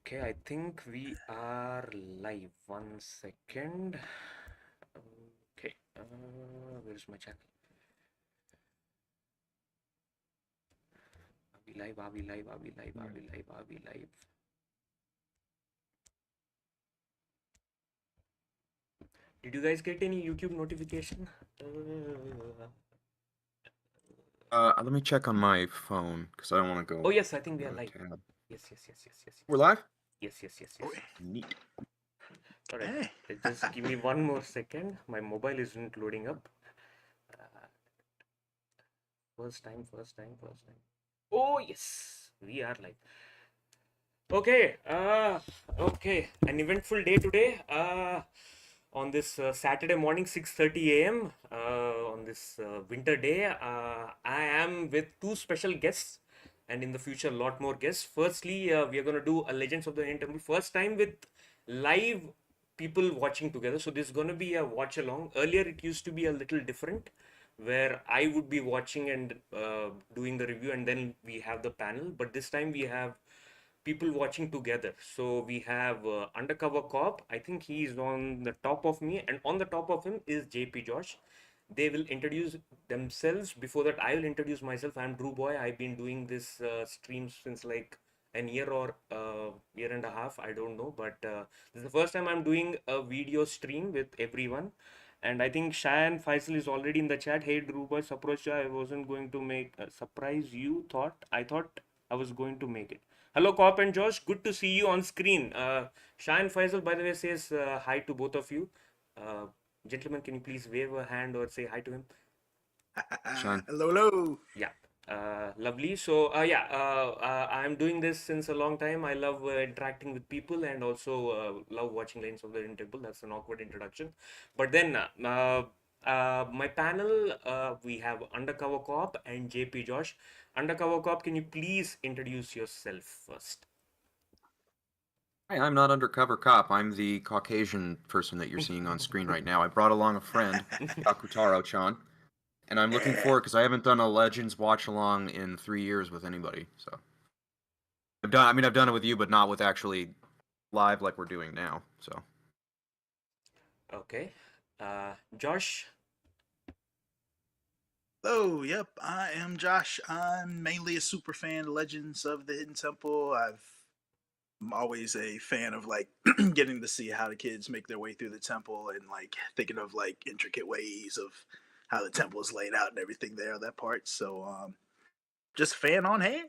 Okay, I think we are live. One second. Okay, where's my channel? Are we live? Are we live? Are we live? Are we live? Are we live? Did you guys get any YouTube notification? Let me check on my phone because I don't want to Oh go yes, I think we are another live. tab. Yes, yes, yes, yes, yes, We're yes. live? Yes, yes, yes, Oh, yes. Neat. All right, hey. just give me one more second. My mobile isn't loading up. Uh, first time, first time, first time. Oh yes, we are live. Okay, okay, an eventful day today. On this Saturday morning, 6:30 a.m. On this winter day, I am with two special guests, and in the future, a lot more guests. Firstly, we are gonna do a Legends of the Hidden Temple first time with live people watching together. So this is gonna be a watch along. Earlier, it used to be a little different, where I would be watching and doing the review, and then we have the panel. But this time we have people watching together. So we have Undercover Cop. I think he is on the top of me, and on the top of him is JP Josh. They will introduce themselves. Before that, I will introduce myself. I'm Drew Boy. I've been doing this stream since like an year or year and a half. I don't know, but this is the first time I'm doing a video stream with everyone. And I think Shayan Faisal is already in the chat. Hey, Drew Boy, surprise! I wasn't going to make surprise. You thought I thought I was going to make it. Hello, Cop and Josh. Good to see you on screen. Shayan Faisal, by the way, says hi to both of you. Uh, Gentlemen, can you please wave a hand or say hi to him? Shine. Hello, hello. Yeah, lovely. So, yeah, I'm doing this since a long time. I love interacting with people and also love watching Lanes of the Hidden Temple. That's an awkward introduction. But then, my panel, we have Undercover Cop and JP Josh. Undercover Cop, can you please introduce yourself first? Hi, I'm not undercover cop. I'm the Caucasian person that you're seeing on screen right now. I brought along a friend, Kakutaro-chan, and I'm looking forward because I haven't done a Legends watch along in 3 years with anybody. So I've done it with you, but not with actually live like we're doing now. So Okay. Josh. Hello, yep, I am Josh. I'm mainly a super fan of Legends of the Hidden Temple. I'm always a fan of like getting to see how the kids make their way through the temple and like thinking of like intricate ways of how the temple is laid out and everything there, that part. So just a fan on hand.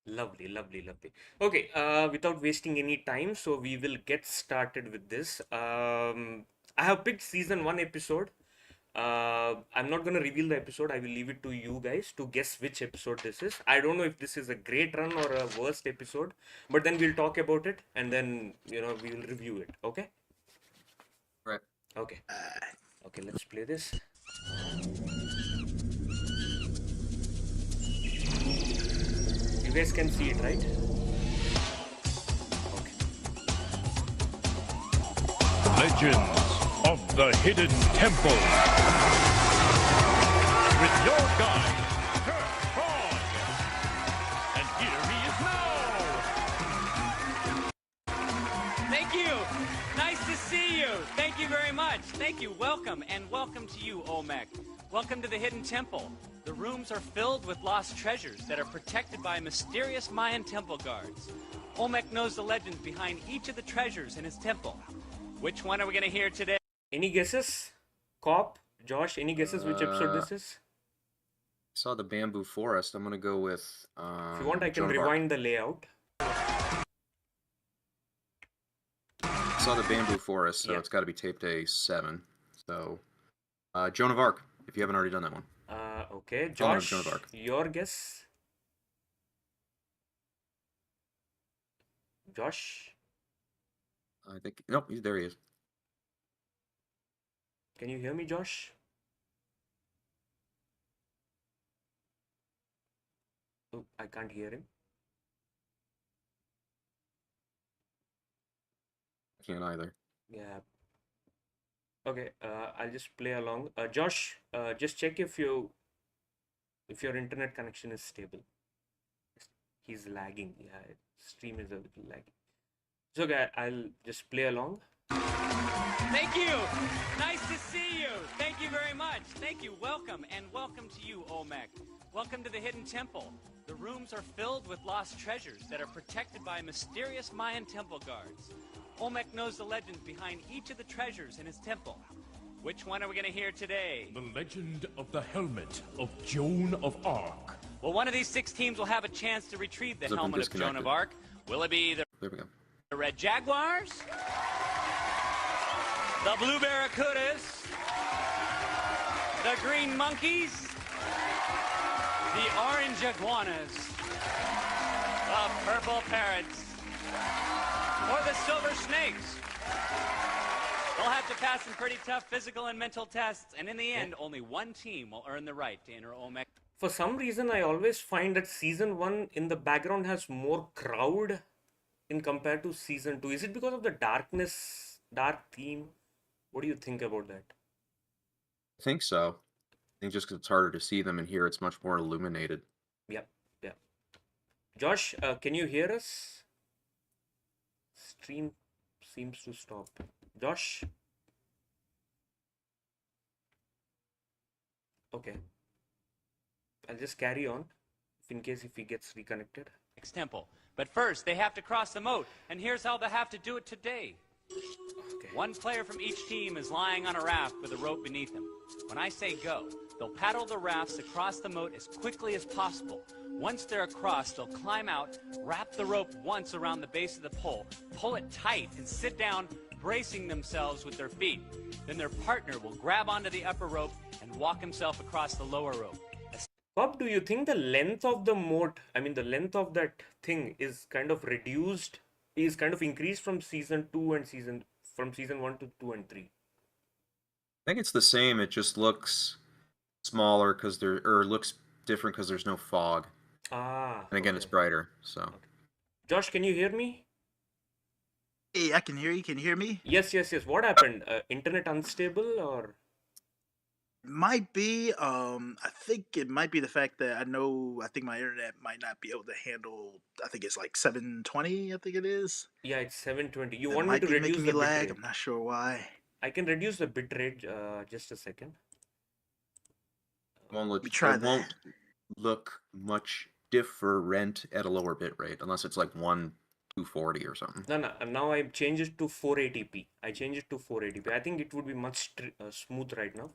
Lovely, lovely, lovely. Okay, without wasting any time, so we will get started with this. I have picked season one episode. I'm not gonna reveal the episode. I will leave it to you guys to guess which episode this is. I don't know if this is a great run or a worst episode, but then we'll talk about it and then we will review it. Okay? right. Okay. Uh, Okay, let's play this. You guys can see it, right? Okay. Legends of the Hidden Temple. With your guide, Kurt Frog. And here he is now. Thank you. Nice to see you. Thank you very much. Thank you. Welcome, and welcome to you, Olmec. Welcome to the Hidden Temple. The rooms are filled with lost treasures that are protected by mysterious Mayan temple guards. Olmec knows the legends behind each of the treasures in his temple. Which one are we going to hear today? Any guesses? Cop, Josh, any guesses which episode this is? Saw the bamboo forest. I'm gonna go with If you want, I can Joan of Arc. rewind the layout. Saw the bamboo forest, so Yeah. it's got to be tape day 7. So Joan of Arc, if you haven't already done that one. Okay, Fallen of Joan of Josh, Arc. your guess? Josh, I think nope, there he is. can you hear me, Josh? Oh, I can't hear him. I can't either. Yeah. Okay, I'll just play along. Josh, just check if your internet connection is stable. He's lagging. Yeah, stream is a little laggy. So, guys, I'll just play along. Thank you. Nice to see you. Thank you very much. Thank you. Welcome, and welcome to you, Olmec. Welcome to the Hidden Temple. The rooms are filled with lost treasures that are protected by mysterious Mayan temple guards. Olmec knows the legends behind each of the treasures in his temple. Which one are we going to hear today? The legend of the helmet of Joan of Arc. Well, one of these 6 teams will have a chance to retrieve the As if I'm helmet of Joan of disconnected. Arc. Will it be There we go. the Red Jaguars, the Blue Barracudas, the Green Monkeys, the Orange Iguanas, the Purple Parrots, or the Silver Snakes? They'll have to pass some pretty tough physical and mental tests, and in the end, only one team will earn the right to enter Olmec. For some reason, I always find that season 1 in the background has more crowd in compared to season 2. Is it because of the dark theme? What do you think about that? I think so. I think just because it's harder to see them, and here it's much more illuminated. Yeah. Josh, can you hear us? Stream seems to stop. Josh? Okay. I'll just carry on in case if he gets reconnected. Temple. But first, they have to cross the moat, and here's how they'll have to do it today. Okay. One player from each team is lying on a raft with a rope beneath him. When I say go, they'll paddle the rafts across the moat as quickly as possible. Once they're across, they'll climb out, wrap the rope once around the base of the pole, pull it tight, and sit down, bracing themselves with their feet. Then their partner will grab onto the upper rope and walk himself across the lower rope. Bob, do you think the length of the moat, the length of that thing is kind of reduced, is kind of increased from season 2 and season 1 to 2 and 3? I think it's the same. It just looks smaller looks different because there's no fog. Ah. And again, okay. it's brighter. So Josh, can you hear me? Hey, I can hear you. Can you hear me? Yes. What happened? Internet unstable or? Might be. I think it might be the fact that I think my internet might not be able to handle. I think it's like 720. I think it is. Yeah, it's 720. You That want me might to be reduce making the me lag. bitrate? I'm not sure why. I can reduce the bitrate. Just a second. it won't look, We try it that. won't look much different at a lower bit rate unless it's like 240 or something. No. Now I changed it to 480p. I changed it to 480p. I think it would be much smooth right now.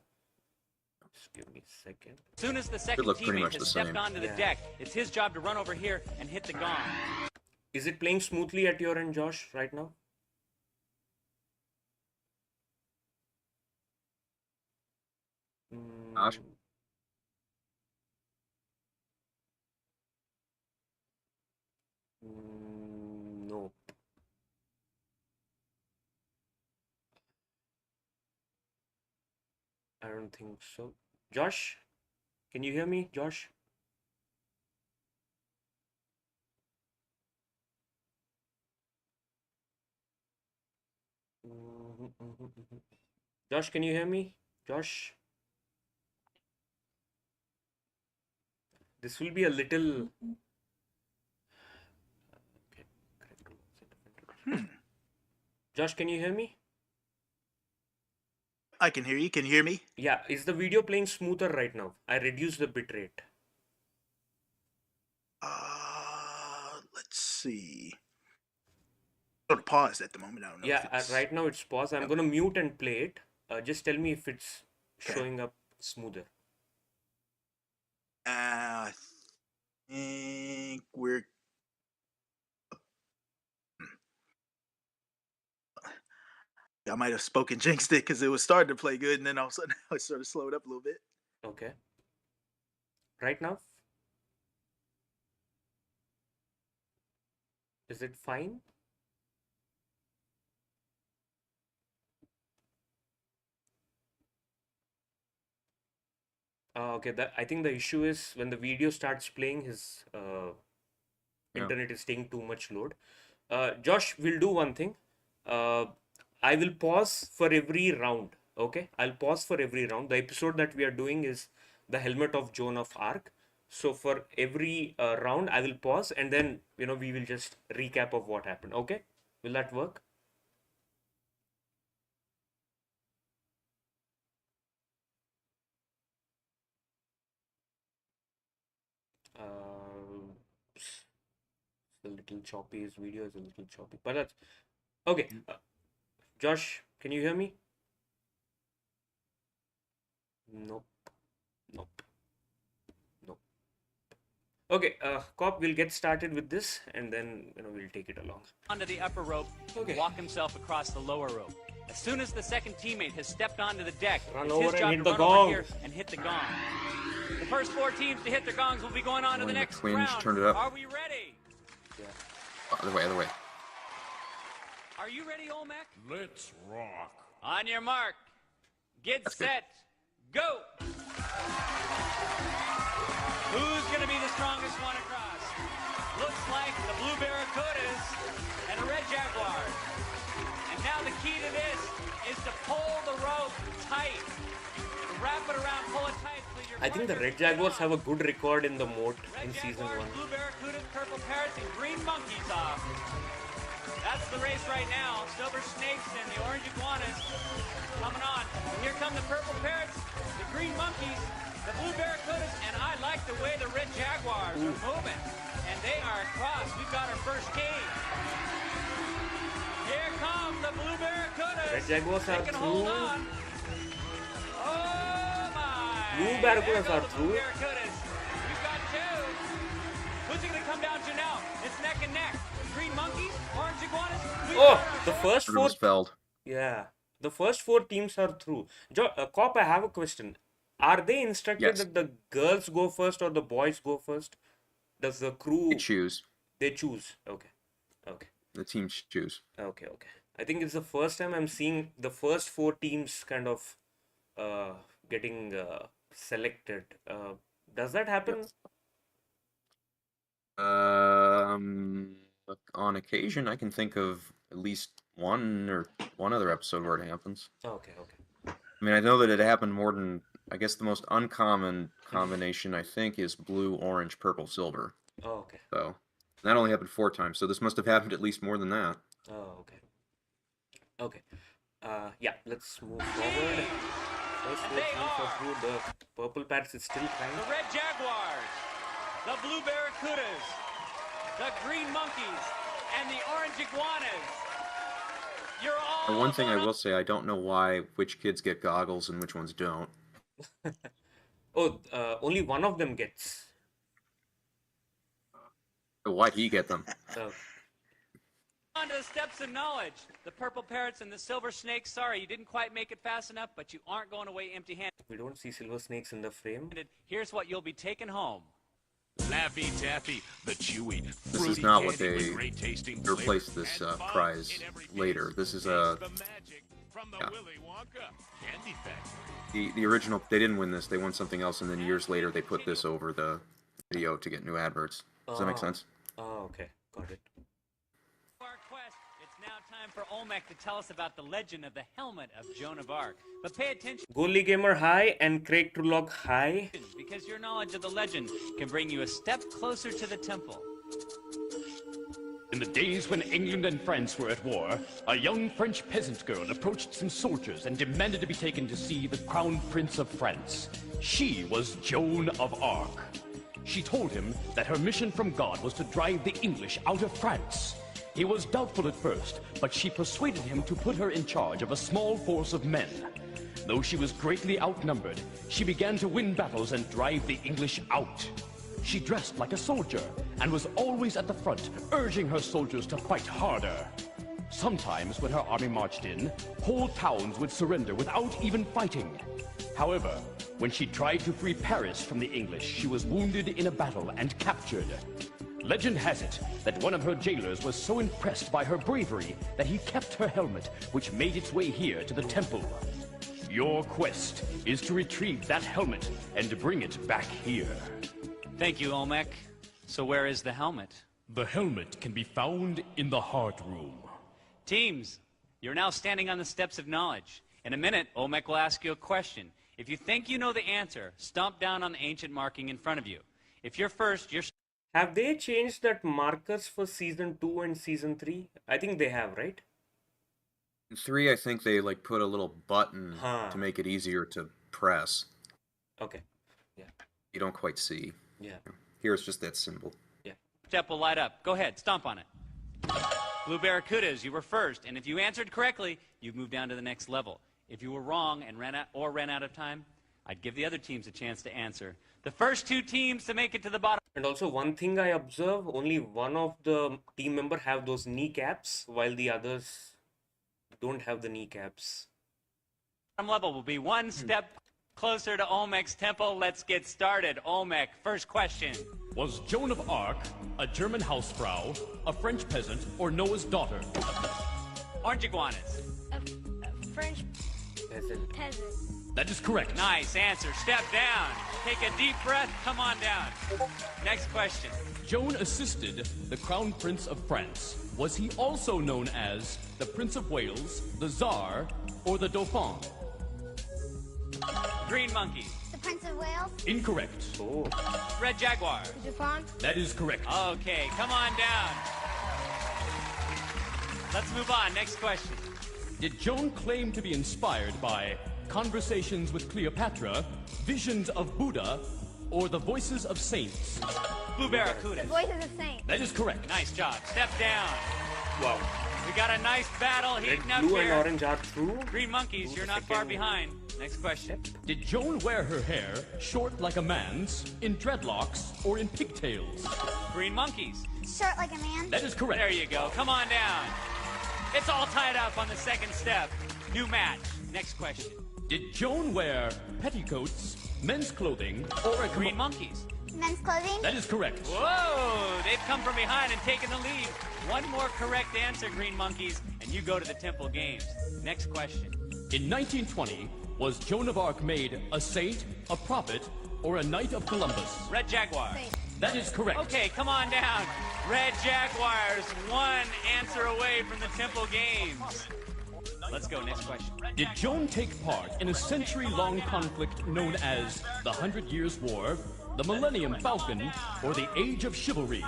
Just give me a second. As soon as the second look pretty teammate much has the stepped same. onto the Yeah. deck, it's his job to run over here and hit the gong. Is it playing smoothly at your end, Josh, right now? Josh? No. I don't think so. Josh, can you hear me, Josh? Josh, can you hear me? Josh? This will be a little... Okay. Josh, can you hear me? I can hear you. Can you hear me? Yeah, is the video playing smoother right now? I reduced the bitrate. Let's see. Sort of paused at the moment. I don't know. Yeah, if it's... right now it's paused. I'm gonna mute and play it. Just tell me if it's showing up smoother. I think we're. I might have spoken jinxed it because it was starting to play good, and then all of a sudden I sort of slowed up a little bit. Okay. Right now? Is it fine? Okay, I think the issue is when the video starts playing, his internet is taking too much load. Josh, we'll do one thing. I will pause for every round. Okay, I'll pause for every round. The episode that we are doing is the helmet of Joan of Arc. So for every round, I will pause and then we will just recap of what happened. Okay. Will that work? It's a little choppy. His video is a little choppy, but that's okay. Josh, can you hear me? Nope. Nope. Nope. Okay, Cop, we'll get started with this and then we'll take it along. Onto the upper rope, Okay. walk himself across the lower rope. As soon as the second teammate has stepped onto the deck, Run it's over his and job hit to the run gong. over here and hit the gong. The first 4 teams to hit their gongs will be going on to the When the next twins round. turned it up. Are we ready? Other way, other way. Are you ready, Olmec? Let's rock. On your mark, get That's good. set, go! Who's going to be the strongest one across? Looks like the Blue Barracudas and the Red Jaguars. And now the key to this is to pull the rope tight. Wrap it around, pull it tight. So your I think the partner Red can get Jaguars on. have a good record in the moat Red in season Jaguars, 1. Blue Barracudas, Purple Parrots, and Green Monkeys off. That's the race right now. Silver Snakes and the Orange Iguanas coming on. Here come the Purple Parrots, the Green Monkeys, the Blue Barracudas, and I like the way the Red Jaguars are moving. And they are across. We've got our first game. Here come the Blue Barracudas. Red Jaguars They are can hold through. on. Oh my! Blue Barracudas There are go the Blue through. Barracudas. You've got 2. Who's it going to come down to now? It's neck and neck. Green Monkeys, Orange Iguanas. We've Oh, got our the first- first It 4. was felled. Yeah, the first 4 teams are through. Cop, I have a question. Are they instructed Yes. that the girls go first or the boys go first? Does the crew They choose. they choose? Okay, okay, The teams choose. okay. I think it's the first time I'm seeing the first 4 teams kind of getting selected. Does that happen? On occasion, I can think of at least one other episode where it happens. Okay. I mean, I know that it happened more than, I guess the most uncommon combination, I think, is blue, orange, purple, silver. Oh, okay. So, that only happened 4 times, so this must have happened at least more than that. Oh, okay. Okay. Yeah, let's move forward. First 4 They teams are are. through. The Purple Parrots is still trying. The Red Jaguars, the Blue Barracudas, the Green Monkeys, and the Orange Iguanas. You're all One thing I going will say, I don't know which kids get goggles and which ones don't. Oh, only one of them gets. Why'd he get them? on to the steps of knowledge. The Purple Parrots and the Silver Snakes. Sorry, you didn't quite make it fast enough, but you aren't going away empty-handed. We don't see silver snakes in the frame. Here's what you'll be taking home. Laffy Taffy, the chewy, This is fruity not what candy with they great tasting replace flavor this and fun prize in every later. taste. This is Taste the magic from the yeah. Willy Wonka Candy Factory. the original. They didn't win this. They won something else, and then years later they put this over the video to get new adverts. Does that make sense? Oh, okay. Got it. For our quest, it's now time for Olmec to tell us about the legend of the helmet of Joan of Arc. But pay attention, Goalie Gamer hi and Craig Trulock hi. because your knowledge of the legend can bring you a step closer to the temple. In the days when England and France were at war, a young French peasant girl approached some soldiers and demanded to be taken to see the Crown Prince of France. She was Joan of Arc. She told him that her mission from God was to drive the English out of France. He was doubtful at first, but she persuaded him to put her in charge of a small force of men. Though she was greatly outnumbered, she began to win battles and drive the English out. She dressed like a soldier and was always at the front, urging her soldiers to fight harder. Sometimes when her army marched in, whole towns would surrender without even fighting. However, when she tried to free Paris from the English, she was wounded in a battle and captured. Legend has it that one of her jailers was so impressed by her bravery that he kept her helmet, which made its way here to the temple. Your quest is to retrieve that helmet and bring it back here. Thank you, Olmec. So where is the helmet? The helmet can be found in the heart room. Teams, you're now standing on the steps of knowledge. In a minute, Olmec will ask you a question. If you think you know the answer, stomp down on the ancient marking in front of you. If you're first, you're... Have they changed that markers for season 2 and season 3? I think they have, right? In 3, I think they like put a little button Huh. to make it easier to press. Okay. You don't quite see. Yeah. Here it's just that symbol. Step will light up. Go ahead, stomp on it. Blue Barracudas, you were first, and if you answered correctly, you've moved down to the next level. If you were wrong and ran out of time, I'd give the other teams a chance to answer. The first 2 teams to make it to the bottom And also one thing I observe, only one of the team member have those kneecaps, while the others don't have the kneecaps. level will be one step closer to Olmec's temple. Let's get started. Olmec, first question. Was Joan of Arc a German Hausfrau, a French peasant, or Noah's daughter? Orange iguanas. A French Peasant. peasant. That is correct. Nice answer. Step down. Take a deep breath. Come on down. Next question. Joan assisted the Crown Prince of France. Was he also known as the Prince of Wales, the Tsar, or the Dauphin? Green monkey. The Prince of Wales. Incorrect. Oh. Red jaguar. The Dauphin. That is correct. Okay, come on down. Let's move on. Next question. Did Joan claim to be inspired by Conversations with Cleopatra, Visions of Buddha, or The Voices of Saints? Blue Barracuda. The Voices of Saints. That is correct. Nice job. Step down. Wow. We got a nice battle Red, heating up blue, and here. orange are true. Green monkeys, you're not far Second. behind. Next question. Did Joan wear her hair short like a man's, in dreadlocks, or in pigtails? Green monkeys. Short like a man. That is correct. There you go. Come on down. It's all tied up on the second step. New match. Next question. Did Joan wear petticoats, men's clothing, or a Green monkeys. Men's clothing. That is correct. Whoa! They've come from behind and taken the lead. One more correct answer, Green Monkeys, and you go to the Temple Games. Next question. In 1920, was Joan of Arc made a saint, a prophet, or a knight of Columbus? Red Jaguar. Saint. That is correct. Okay, come on down. Red Jaguars, one answer away from the Temple Games. Let's go, next question. Did Joan take part in a century-long conflict known as the 100 Years' War, the Millennium Falcon, or the Age of Chivalry?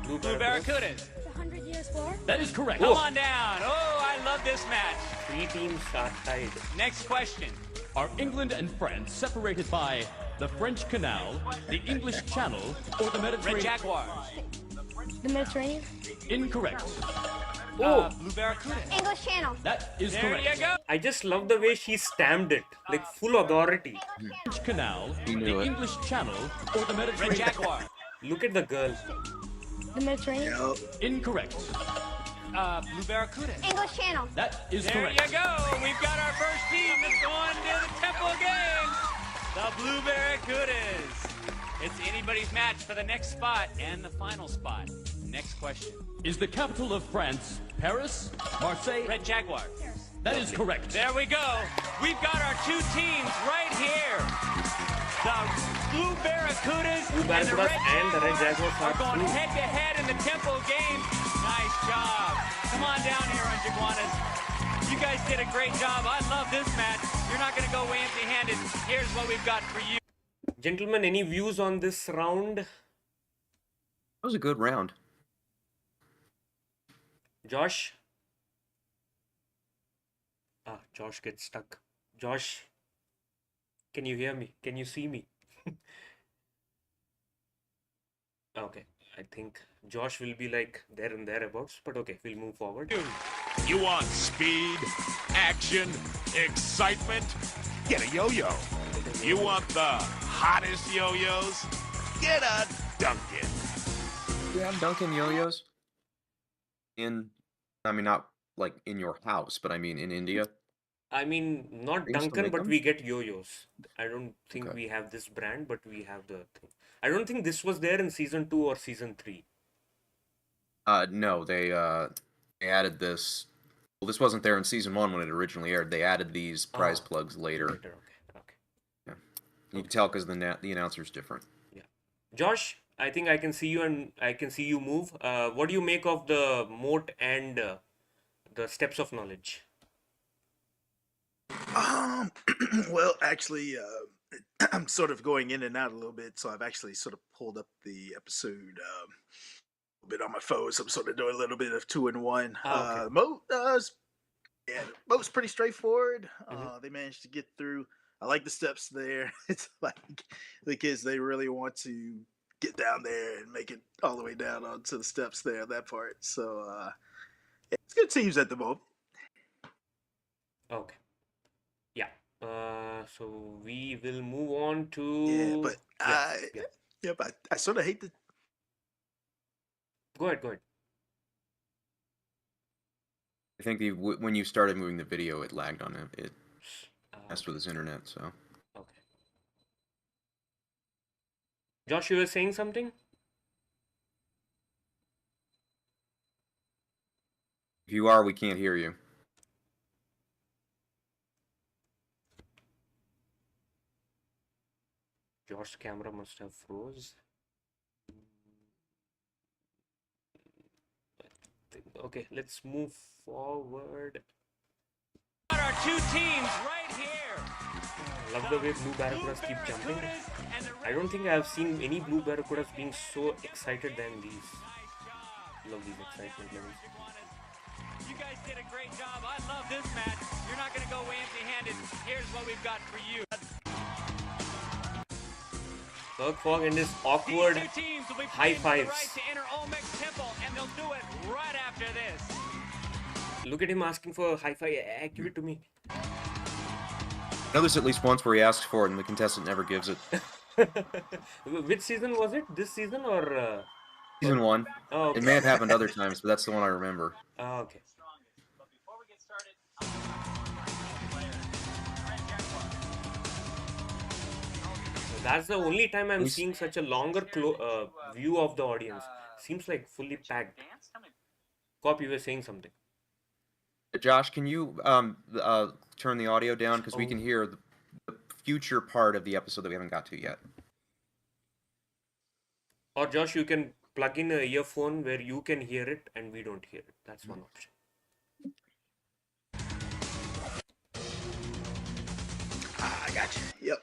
Blue Blue Barracudas. Barracudas. The 100 Years' War. That is correct. Come on down. Oh, I love this match. 3 teams are tied. Next question. Are England and France separated by the French Canal, the English Channel, or the Red Mediterranean? Jaguars. The Mediterranean. Incorrect. Blue Barracudas. English Channel. That is There correct. you go. I just love the way she stamped it, like full authority. French Canal, You knew the it. English Channel, or the Red Mediterranean? Jaguar. Look at the girl. The Mediterranean. Yep. Incorrect. Blue Barracudas. English Channel. That is There correct. you go. We've got our first team that's going to the Temple Games. The Blue Barracudas. It's anybody's match for the next spot and the final spot. Next question. Is the capital of France Paris, Marseille? Red Jaguar. That is correct. There we go. We've got our 2 teams right here. The Blue Barracudas Blue and the Barracudas Red and the Red Jaguars Jaguars are are going through. head to head in the Temple Games. Nice job. Come on down here, Orange Iguanas. You guys did a great job. I love this match. You're not going to go away empty-handed. Here's what we've got for you. Gentlemen, any views on this round? That was a good round. Josh? Josh gets stuck. Josh, can you hear me? Can you see me? Okay, I think Josh will be like there and thereabouts, but okay, we'll move forward. You want speed, action, excitement? Get a yo-yo. You want the hottest yo-yos? Get a Dunkin'. You have Dunkin' yo-yos? I mean, not like in your house, but I mean in India. I mean, not They used to Duncan, make but them? we get yo-yos. I don't think Okay. we have this brand, but we have the thing. I don't think this was there in season 2 or season 3. No, they added this. Well, this wasn't there in season 1 when it originally aired. They added these prize Oh. plugs later. Later, okay. You can tell because the announcer's different. Josh, I think I can see you and I can see you move. What do you make of the moat and the steps of knowledge? Well, actually, I'm sort of going in and out a little bit, so I've actually sort of pulled up the episode a bit on my phone. So I'm sort of doing a little bit of 2-in-1. Okay. Moat, yeah, Moat's pretty straightforward. Mhm. They managed to get through. I like the steps there. It's like the kids, they really want to get down there and make it all the way down onto the steps there, that part. So it's good teams at the moment. Okay. Yeah. So we will move on Yeah, to. but Yeah. yep, I sort of hate the. Go ahead. Go ahead. I think when you started moving the video, it lagged on it. It messed Okay. with his internet, so. Okay. Josh, you were saying something? If you are, we can't hear you. Josh's camera must have froze. Okay, let's move forward. Got our two teams right here. I love the way blue barracudas keep jumping. I don't think I've seen any blue barracudas being so excited than these. Love these excitement levels. You guys did a great job. I love this match. You're not going to go away empty-handed. Here's what we've got for you. Kirk Fogg and his awkward These two teams will be high playing for the fives. right to enter Olmec's temple, and they'll do it right after this. Look at him asking for a high five. Give it to me. I know there's at least once where he asks for it and the contestant never gives it. Which season was it? This season or? Season 1. Oh, okay. It may have happened other times, but that's the one I remember. Oh, okay. But before we get started, So that's the only time I'm seeing such a longer view of the audience. Seems like fully packed. Cop, you were saying something. Josh, can you turn the audio down? Because we can hear the future part of the episode that we haven't got to yet. Or Josh, you can plug in an earphone where you can hear it and we don't hear it. That's one option. I got you. Yep.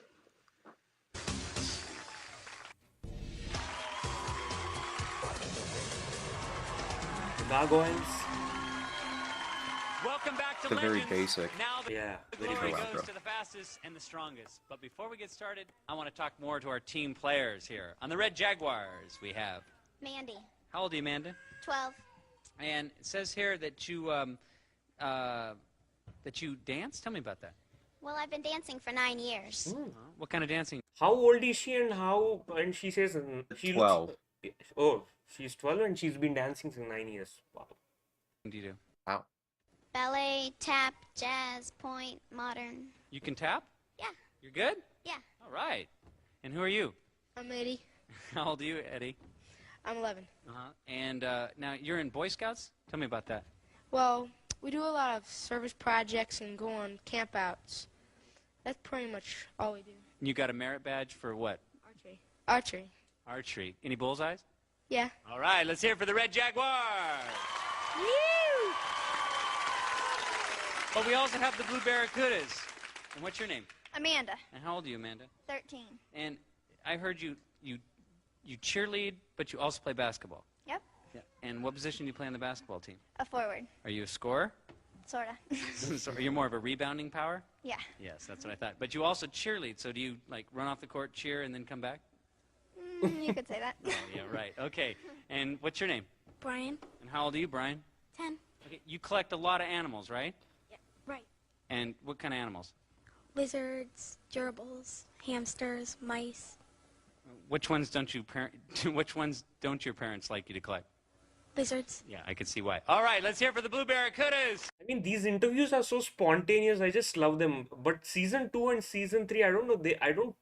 The gargoyles. welcome back to It's a very Legends. basic. Now the Yeah, very glory basic. goes to the fastest and the strongest. But before we get started, I want to talk more to our team players here. On the Red Jaguars, we have. Mandy, How old are you, Amanda? 12. And it says here that you dance. Tell me about that. Well, I've been dancing for 9 years. What kind of dancing? How old is she and how? And she says she 12. Looks, oh, she's 12 and she's been dancing since 9 years. Wow. Do you do? Wow. Ballet, tap, jazz, point, modern. You can tap? Yeah, You're good? yeah. All right. And who are you? I'm Eddie. How old are you, Eddie? I'm 11. Uh-huh. And now you're in Boy Scouts? Tell me about that. Well, we do a lot of service projects and go on campouts. That's pretty much all we do. You got a merit badge for what? Archery. Archery. Archery. Any bullseyes? Yeah. All right, let's hear it for the Red Jaguars. Woo! But we also have the Blue Barracudas. And what's your name? Amanda, And how old are you, Amanda? 13. And I heard you cheerlead, but you also play basketball. Yep, Yeah. And what position do you play on the basketball team? a forward. Are you a scorer? Sorta. So you're more of a rebounding power? Yeah. Yes, that's what I thought. But you also cheerlead, so do you like run off the court, cheer, and then come back? You could say that. Oh, yeah, right. Okay. And what's your name? Brian, And how old are you, Brian? 10. Okay. You collect a lot of animals, right? Right. And what kind of animals? Lizards, gerbils, hamsters, mice, Which ones don't Which ones don't your parents like you to collect? lizards. Yeah, I can see why. All right, let's hear it for the Blue Barracudas. I mean, these interviews are so spontaneous. I just love them. But season 2 and season 3, I don't know. I don't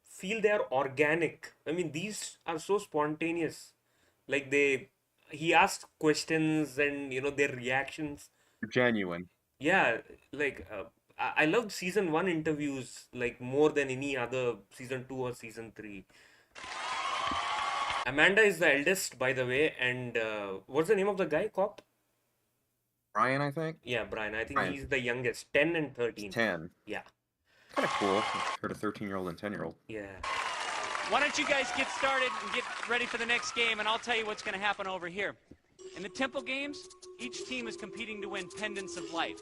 feel they are organic. I mean, these are so spontaneous. Like he asks questions and their reactions. Genuine. Yeah, like I loved season 1 interviews like more than any other season 2 or season 3. Amanda is the eldest, by the way, and what's the name of the guy, cop? Brian, I think? Yeah, Brian. I think Brian. he's the youngest, 10 and 13. 10. Yeah. Kind of cool. Heard a 13-year-old and 10-year-old. Yeah. Why don't you guys get started and get ready for the next game, and I'll tell you what's going to happen over here. In the temple games, each team is competing to win pendants of life.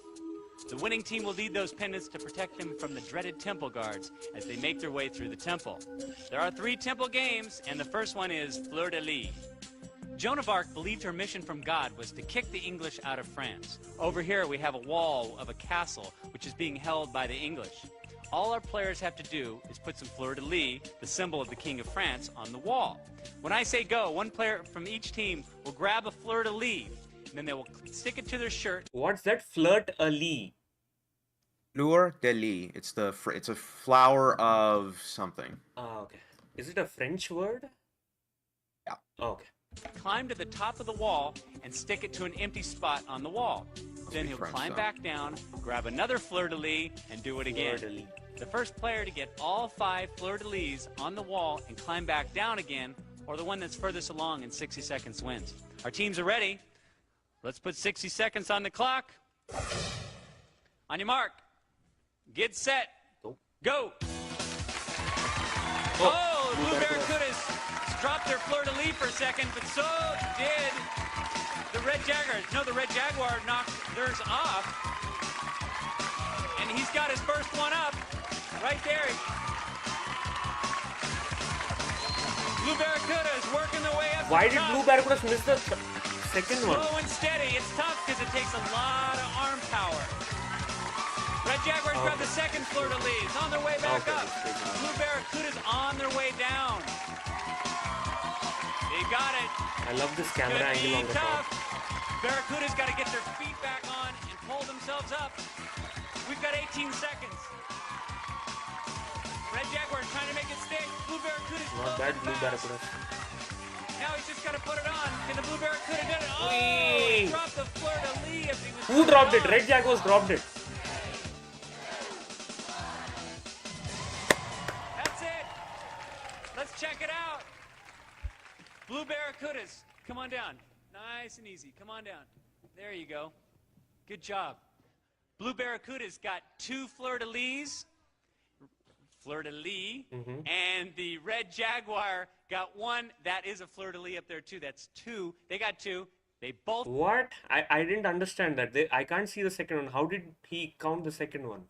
The winning team will need those pendants to protect them from the dreaded temple guards as they make their way through the temple. There are 3 temple games, and the first one is Fleur de Lis. Joan of Arc believed her mission from God was to kick the English out of France. Over here we have a wall of a castle which is being held by the English. All our players have to do is put some Fleur de Lis, the symbol of the King of France, on the wall. When I say go, one player from each team will grab a Fleur de Lis, and then they will stick it to their shirt. What's that? Flirt a lis. Fleur de lis. It's a flower of something. Ah, okay. Is it a French word? Yeah. Oh, okay. Climb to the top of the wall and stick it to an empty spot on the wall. Then he'll French, climb though. back down, grab another Fleur de Lis, and do it again. Fleur de lis. The first player to get all 5 Fleur de Lis on the wall and climb back down again, or the one that's furthest along in 60 seconds wins. Our teams are ready. Let's put 60 seconds on the clock. On your mark. Get set. Go. Oh, the Blue Barracudas dropped their Fleur de Lis for a second, but so did the Red Jaguar. No, the Red Jaguar knocked theirs off. And he's got his first one up. Right there. Blue Barracuda is working their way up. Why to the did top. Blue Barracudas miss the second one? Slow and steady. It's tough because it takes a lot of arm power. Red Jaguars grab the second Fleur de Lis. On their way back up. Blue Barracudas on their way down. They got it. I love this camera Gonna angle be on the tough. top. Barracuda's got to get their feet back on and pull themselves up. We've got 18 seconds. Red Jaguars trying to make it stick. Blue Barracuda's Not bad, Blue Barracudas. Now he's just got to put it on. Can the Blue Barracuda get it? Oh, Whee! he dropped the Fleur de Lis if he was Who dropped it? on. Red Jaguars dropped it. That's it. Let's check it out. Blue Barracudas, come on down. Nice and easy. Come on down. There you go. Good job. Blue Barracuda's got 2 Fleur de Lis. Fleur de Lis. And the Red Jaguar got 1. That is a Fleur de Lis up there too. That's 2. They got 2. They both. What? I didn't understand that. I can't see the second one. How did he count the second one?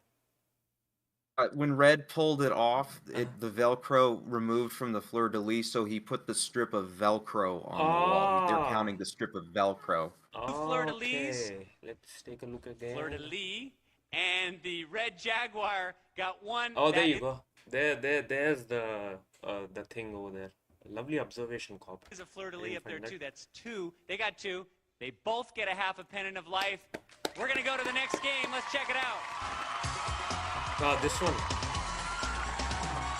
When Red pulled it off, the Velcro removed from the Fleur de Lis, so he put the strip of Velcro on the wall. They're counting the strip of Velcro. Fleur de Lis. Okay. Let's take a look again. Fleur de Lis. And the Red Jaguar got 1. Oh, there That you go. There's the thing over there. Lovely observation, Cop. There's a Fleur de Where Lis you up there find too. that? That's 2. They got 2. They both get a half a pennant of life. We're gonna go to the next game. Let's check it out. This one.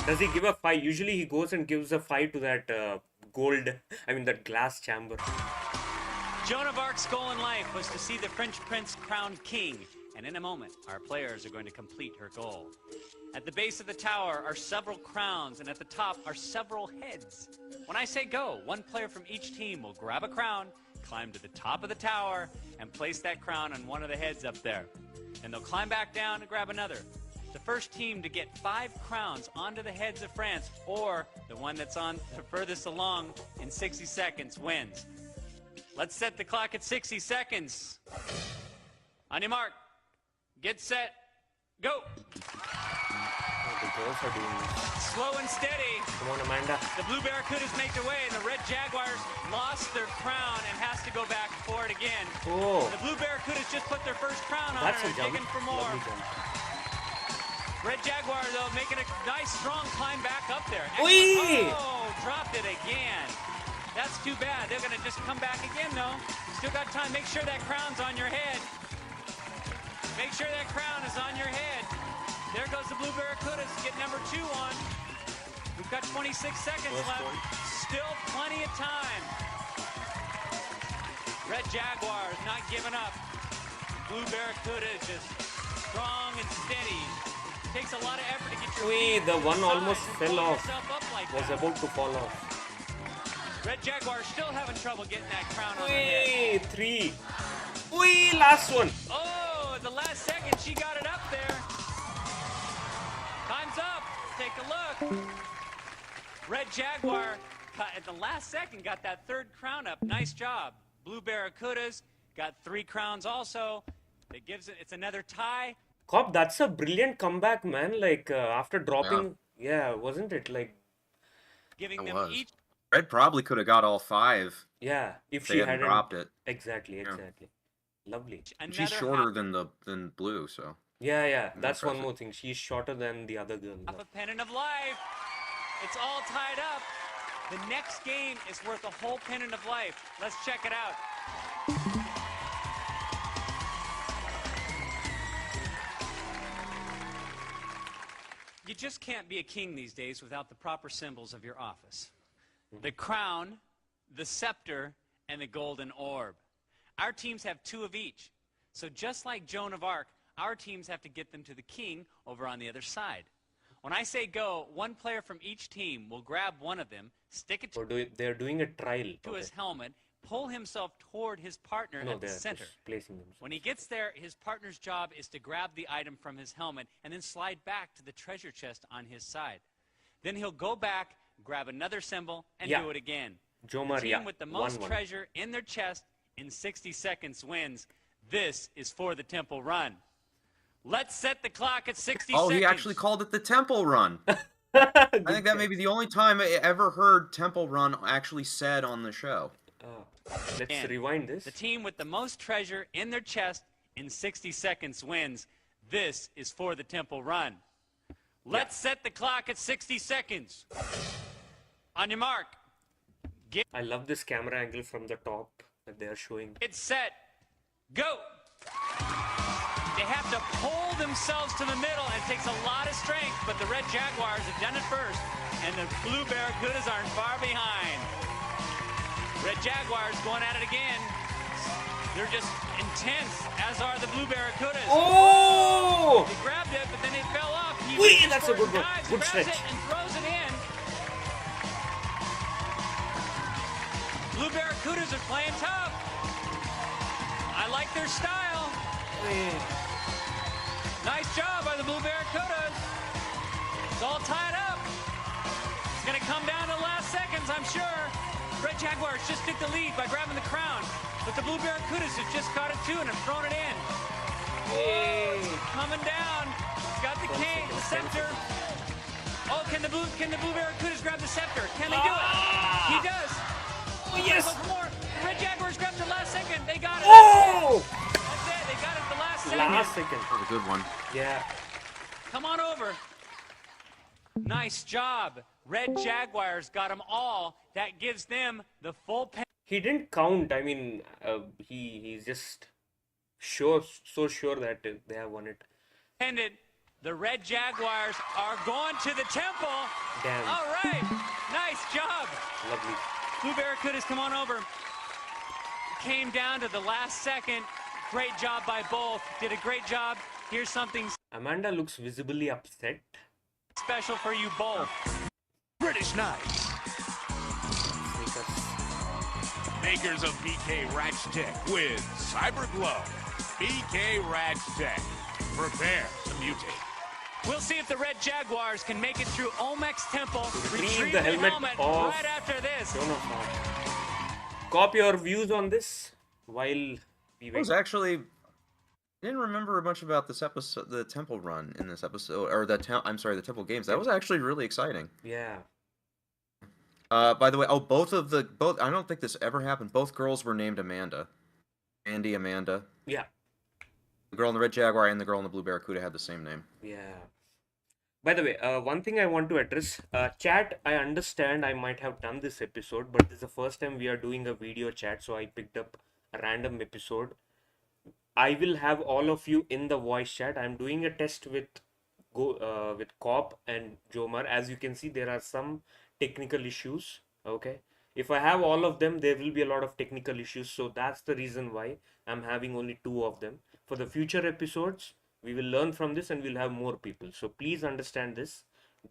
Does he give a 5? Usually he goes and gives a 5 to that that glass chamber. Joan of Arc's goal in life was to see the French prince crowned king. And in a moment, our players are going to complete her goal. At the base of the tower are several crowns, and at the top are several heads. When I say go, one player from each team will grab a crown, climb to the top of the tower, and place that crown on one of the heads up there. And they'll climb back down and grab another. The first team to get 5 crowns onto the heads of France, or the one that's on the furthest along in 60 seconds, wins. Let's set the clock at 60 seconds. On your mark. Get set. Go. The girls are doing this. Slow and steady. Come on, Amanda. The Blue Barracudas make their way, and the Red Jaguars lost their crown and has to go back for it again. Oh, The Blue Barracudas just put their first crown on that's and a are jump. digging for more. Lovely jump. Red Jaguar, though, making a nice, strong climb back up there. Whee! Oh, dropped it again. That's too bad. They're going to just come back again, though. Still got time. Make sure that crown's on your head. Make sure that crown is on your head. There goes the Blue Barracudas. Get number 2 on. We've got 26 seconds First left. one. Still plenty of time. Red Jaguar is not giving up. Blue Barracuda is just strong and steady. Takes a lot of effort to get your Whee, feet the one inside almost and fell pull off. yourself up like Was that. about to fall off. Red Jaguar still having trouble getting that crown on her head. Whee, 3. Whee, last one. Oh, at the last second, she got it up there. crown's up. Take a look. Red Jaguar at the last second got that third crown up. Nice job. Blue Barracudas got 3 crowns also. It gives it's another tie. Cop, that's a brilliant comeback, man. Like after dropping, yeah, wasn't it? Like, Giving It them was. each. Red probably could have got all 5 yeah, if if she they hadn't hadn't dropped it. exactly, exactly. Lovely. Another She's shorter than Blue, so. Yeah, yeah. That's one Impressive. more thing. She's shorter than the other girl. half a pennant of life. It's all tied up. The next game is worth a whole pennant of life. Let's check it out. You just can't be a king these days without the proper symbols of your office. The crown, the scepter, and the golden orb. Our teams have 2 of each. So just like Joan of Arc, our teams have to get them to the king over on the other side. When I say go, one player from each team will grab one of them, stick it They're doing a trial. to his helmet, pull himself toward his partner No, at the they're center. just placing them. When he gets there, his partner's job is to grab the item from his helmet and then slide back to the treasure chest on his side. Then he'll go back, grab another symbol, and Yeah. do it again. Jomar, The team yeah. with the most 1-1. treasure in their chest in 60 seconds wins. This is for the temple run. Let's set the clock at 60 Oh, seconds. he actually called it the Temple Run. I think that may be the only time I ever heard Temple Run actually said on the show. Let's And rewind this. The team with the most treasure in their chest in 60 seconds wins. This is for the temple run. Let's set the clock at 60 seconds. On your mark. I love this camera angle from the top that they are showing. It's set. Go. They have to pull themselves to the middle, and it takes a lot of strength, but the Red Jaguars have done it first, and the Blue Barracudas aren't far behind. Red Jaguars going at it again. They're just intense, as are the Blue Barracudas. Oh! He grabbed it, but then it fell off. He Whee! reaches That's a for it, good one. dives, Good grabs stretch. it, and throws it in. Blue Barracudas are playing tough. I like their style. Nice job by the Blue Barracudas. It's all tied up. It's going to come down to the last seconds, I'm sure. Red Jaguars just took the lead by grabbing the crown, but the Blue Barracudas have just caught it too and have thrown it in. It's coming down. It's got the cane, the scepter. Oh, can the Blue Barracudas grab the scepter? Can they do it? He does. Oh, yes! Go for more. The Red Jaguars grabbed it last second. They got it. Oh! That's it. They got it the last second. Last second. That was a good one. Yeah. Come on over. Nice job. Red Jaguars got them all. That gives them the full pen. He didn't count. I mean, he's just so sure that they have won it. Ended. The Red Jaguars are going to the temple. Damn. All right. Nice job. Lovely. Blue Barracudas, come on over. Came down to the last second. Great job by both. Did a great job. Here's something Amanda looks visibly upset. special for you both. British Knights, Sneakers. makers of BK Ratch Tech with Cyber Glow. BK Ratch Tech. Prepare to mutate. We'll see if the Red Jaguars can make it through Olmec's temple. Retrieve the helmet of right after this. Joan of Arc. Cop your views on this while we I was wait. actually didn't remember much about this episode, the Temple Run in this episode, or the the Temple Games. That was actually really exciting. Yeah. By the way, both. I don't think this ever happened. Both girls were named Amanda. Amanda. Yeah. The girl in the Red Jaguar and the girl in the Blue Barracuda had the same name. Yeah. By the way, one thing I want to address, chat, I understand I might have done this episode, but this is the first time we are doing a video chat, so I picked up a random episode. I will have all of you in the voice chat. I'm doing a test with Cop and Jomar. As you can see, there are some technical issues. Okay. If I have all of them, there will be a lot of technical issues. So that's the reason why I'm having only 2 of them. For the future episodes, we will learn from this and we'll have more people. So please understand this.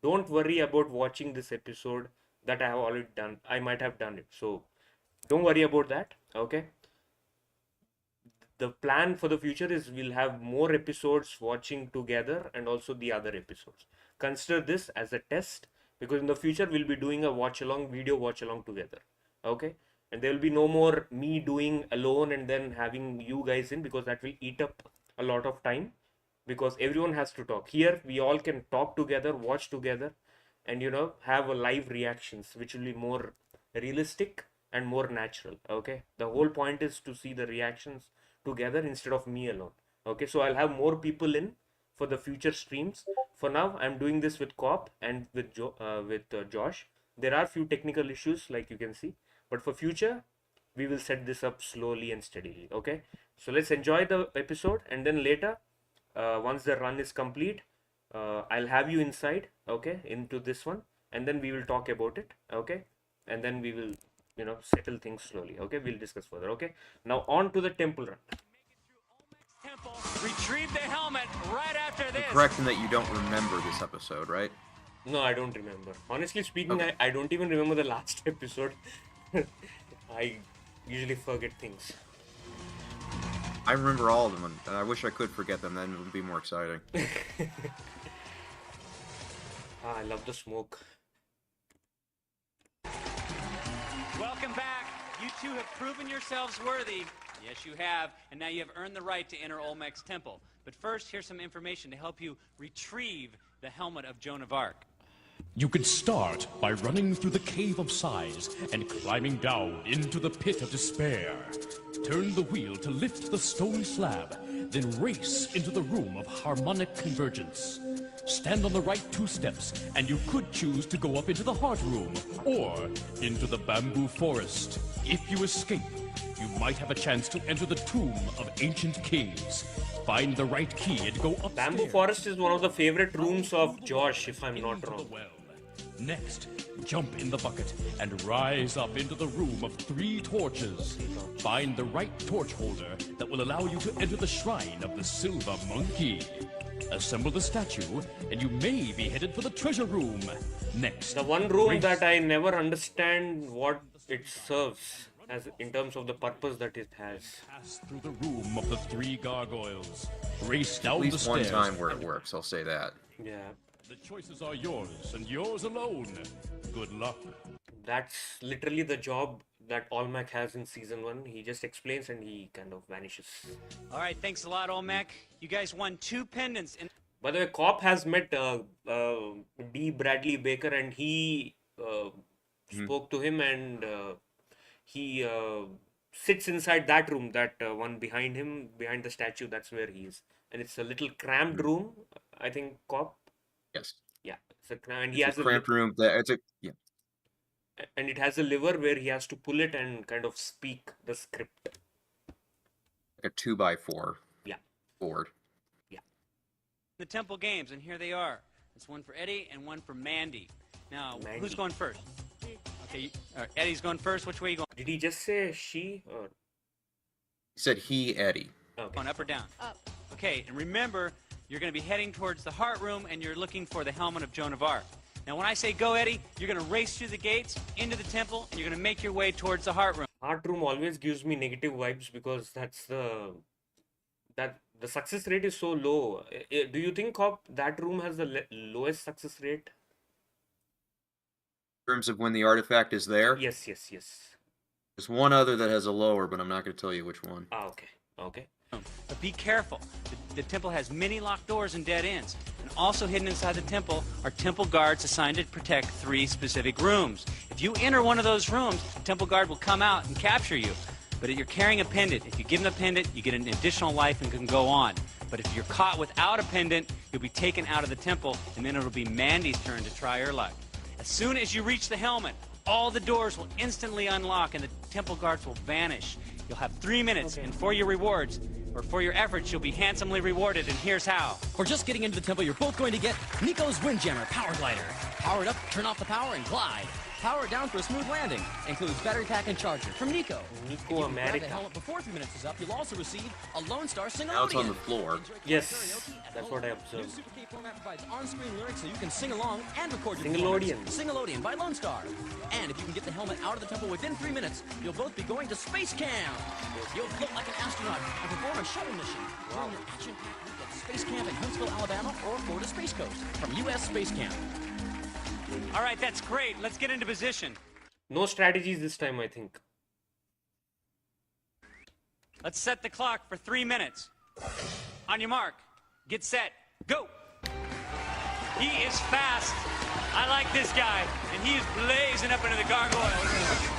Don't worry about watching this episode that I have already done. I might have done it. So don't worry about that. Okay. the plan for the future is we'll have more episodes watching together and also the other episodes. Consider this as a test, because in the future we'll be doing a watch along video watch along together. Okay, and there will be no more me doing alone and then having you guys in, because that will eat up a lot of time, because everyone has to talk. Here we all can talk together, watch together, and have a live reactions, which will be more realistic and more natural. Okay, the whole point is to see the reactions together instead of me alone. Okay, so I'll have more people in for the future streams. For now I'm doing this with Cop and with Josh. There are few technical issues, like you can see, but for future we will set this up slowly and steadily. Okay, so let's enjoy the episode, and then later once the run is complete, I'll have you inside, okay, into this one, and then we will talk about it. Okay, and then we will settle things slowly. Okay, we'll discuss further. Okay, now on to the temple run. Temple, retrieve the helmet right after this. Correct in that you don't remember this episode, right? No, I don't remember. Honestly speaking, Okay. I don't even remember the last episode. I usually forget things. I remember all of them, and I wish I could forget them, then it would be more exciting. I love the smoke. Welcome back. You two have proven yourselves worthy. Yes, you have. And now you have earned the right to enter Olmec's temple. But first, here's some information to help you retrieve the helmet of Joan of Arc. You could start by running through the Cave of Sighs and climbing down into the Pit of Despair. Turn the wheel to lift the stone slab, then race into the Room of Harmonic Convergence. Stand on the right 2 steps, and you could choose to go up into the Heart Room, or into the Bamboo Forest. If you escape, you might have a chance to enter the Tomb of Ancient Kings. Find the right key and go upstairs. Bamboo Forest is one of the favorite rooms of Josh, if I'm not wrong. Next, jump in the bucket and rise up into the Room of 3 Torches. Find the right torch holder that will allow you to enter the Shrine of the Silver Monkey. Assemble the statue, and you may be headed for the Treasure Room. Next, The one room race that I never understand what it serves, as in terms of the purpose that it has. pass through the Room of the 3 Gargoyles. Race At down the least one stairs. time where it works, I'll say that. Yeah, The choices are yours, and yours alone. Good luck. that's literally the job that Olmec has in season 1. He just explains and he kind of vanishes. All right, thanks a lot, Olmec. You guys won 2 pendants. And By the way, Cop has met D. Bradley Baker, and he spoke to him, and he sits inside that room, that one behind him, behind the statue. That's where he is, and it's a little cramped room. I think Cop. Yes. Yeah, it's a and he It's has a cramped room. and it has a lever where he has to pull it and kind of speak the script. Like a 2x4 Yeah. board. the Temple Games, and here they are. It's one for Eddie and one for Mandy. Now, Mandy. who's going first? Okay, all right, Eddie's going first. Which way are you going? Did he just say she or He said he, Eddie. okay? Going up or down? Up. Okay, and remember, you're going to be heading towards the Heart Room, and you're looking for the helmet of Joan of Arc. Now, when I say go, Eddie, you're going to race through the gates, into the temple, and you're going to make your way towards the Heart Room. Art room always gives me negative vibes, because that's the success rate is so low. Do you think, Cop, that room has the lowest success rate? In terms of when the artifact is there, Yes. there's one other that has a lower, but I'm not going to tell you which one. Ah, okay. But be careful. The temple has many locked doors and dead ends. And also hidden inside the temple are temple guards assigned to protect 3 specific rooms. If you enter one of those rooms, the temple guard will come out and capture you. But if you're carrying a pendant, if you give him the pendant, you get an additional life and can go on. But if you're caught without a pendant, you'll be taken out of the temple, and then it'll be Mandy's turn to try her luck. As soon as you reach the helmet, all the doors will instantly unlock, and the temple guards will vanish. You'll have 3 minutes, and for your rewards, or for your efforts, you'll be handsomely rewarded, and here's how. For just getting into the temple, you're both going to get Nico's Windjammer Power Glider. Power it up, turn off the power, and glide. power it down for a smooth landing. Includes battery pack and charger from Nico. Nico If you grab the America. helmet before 3 minutes is up, you'll also receive a Lone Star Singleodian. Now it's on the floor. Yes, that's what I New observed. Super K format provides on-screen lyrics so you can sing along and record your Singleodian. performance. Singleodian by Lone Star. And if you can get the helmet out of the temple within 3 minutes, you'll both be going to space camp. You'll float like an astronaut and perform a shuttle mission during your action-packed week at Space Camp in Huntsville, Alabama, or Florida Space Coast from U.S. Space Camp. All right, that's great. Let's get into position. No strategies this time, I think. Let's set the clock for 3 minutes. On your mark, get set, go. He is fast. I like this guy, and he is blazing up into the gargoyle.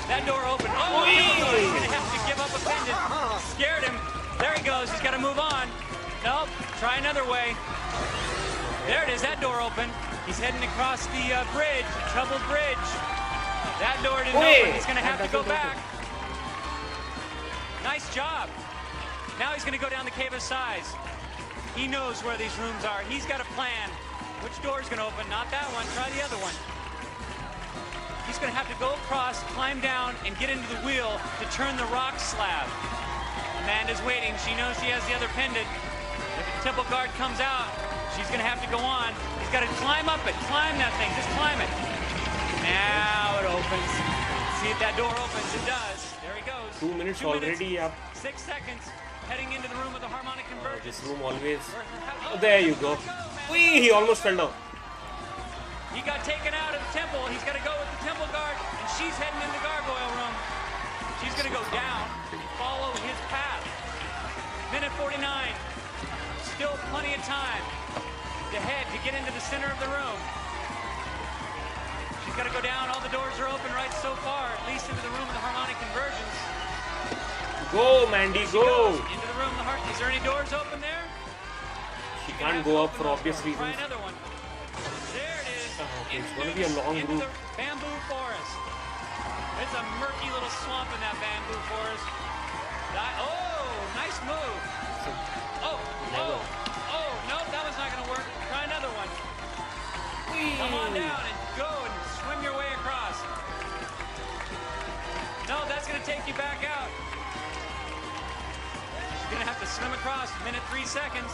That door opened. Oh, he's going to have to give up a pendant. Scared him. There he goes. He's got to move on. Nope. Try another way. There it is. That door opened. He's heading across the bridge, the troubled bridge. That door didn't open. He's going to have to go back. Nice job. Now he's going to go down the Cave of Sighs. He knows where these rooms are. He's got a plan. Which door is going to open? Not that one. Try the other one. He's going to have to go across, climb down, and get into the wheel to turn the rock slab. Amanda's waiting. She knows she has the other pendant. If the temple guard comes out, she's going to have to go on. He's got to climb up it. Climb that thing. Just climb it. Now it opens. See if that door opens. It does. There he goes. 2 minutes 2 minutes, already up. 6 seconds. Heading into the room with the harmonic convergence. This room always. Oh, there you go. Whee! He almost fell down. He got taken out of the temple. He's got to go with the temple guard, and she's heading in the gargoyle room. She's going to go down. Follow his path. Minute 49. Still plenty of time to head to get into the center of the room. She's got to go down. All the doors are open right so far, at least into the room of the harmonic convergence. Go, Mandy, go! Into the room of the heart. Is there any doors open there? She can't go up for obvious Try reasons. another one. There it is. Okay, it's going to be a long into route. the bamboo forest. It's a murky little swamp in that bamboo forest. Oh, nice move. Oh, no, that was not going to work. Try another one. Come on down and go and swim your way across. No, that's going to take you back out. She's going to have to swim across. Minute 3 seconds.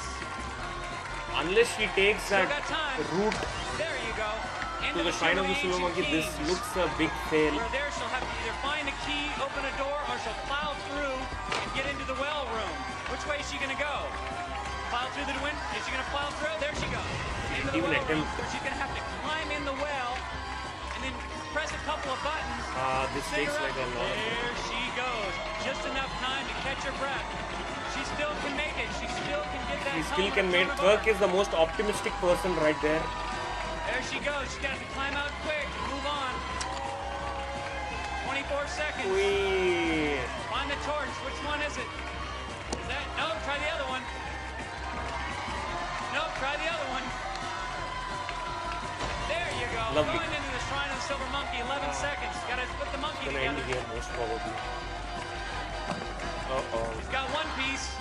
Unless she takes Still that got time. route There you go. to the shrine of the Silver Monkey, this looks a big fail. Where there she'll have to either find a key, open a door, or she'll plow through and get into the well room. Which way is she going to go? Plow through the window? Is she going to plow through? There she goes. Into the Even well room. attempt. She's going to have to climb in the well and then press a couple of buttons. This takes like a long. There she goes. Just enough time to catch her breath. She still can make it. She still can get that. She still can helmet make. through the Kirk is the most optimistic person right there. There she goes. She's got to climb out quick. Move on. 24 seconds. Wait. Find the torch. Which one is it? Is that? No, try the other one. No, try the other one. There you go. Lovely. Going into the Shrine of the Silver Monkey. 11 seconds. Got to put the monkey It's gonna end together. here most probably. He's got one piece.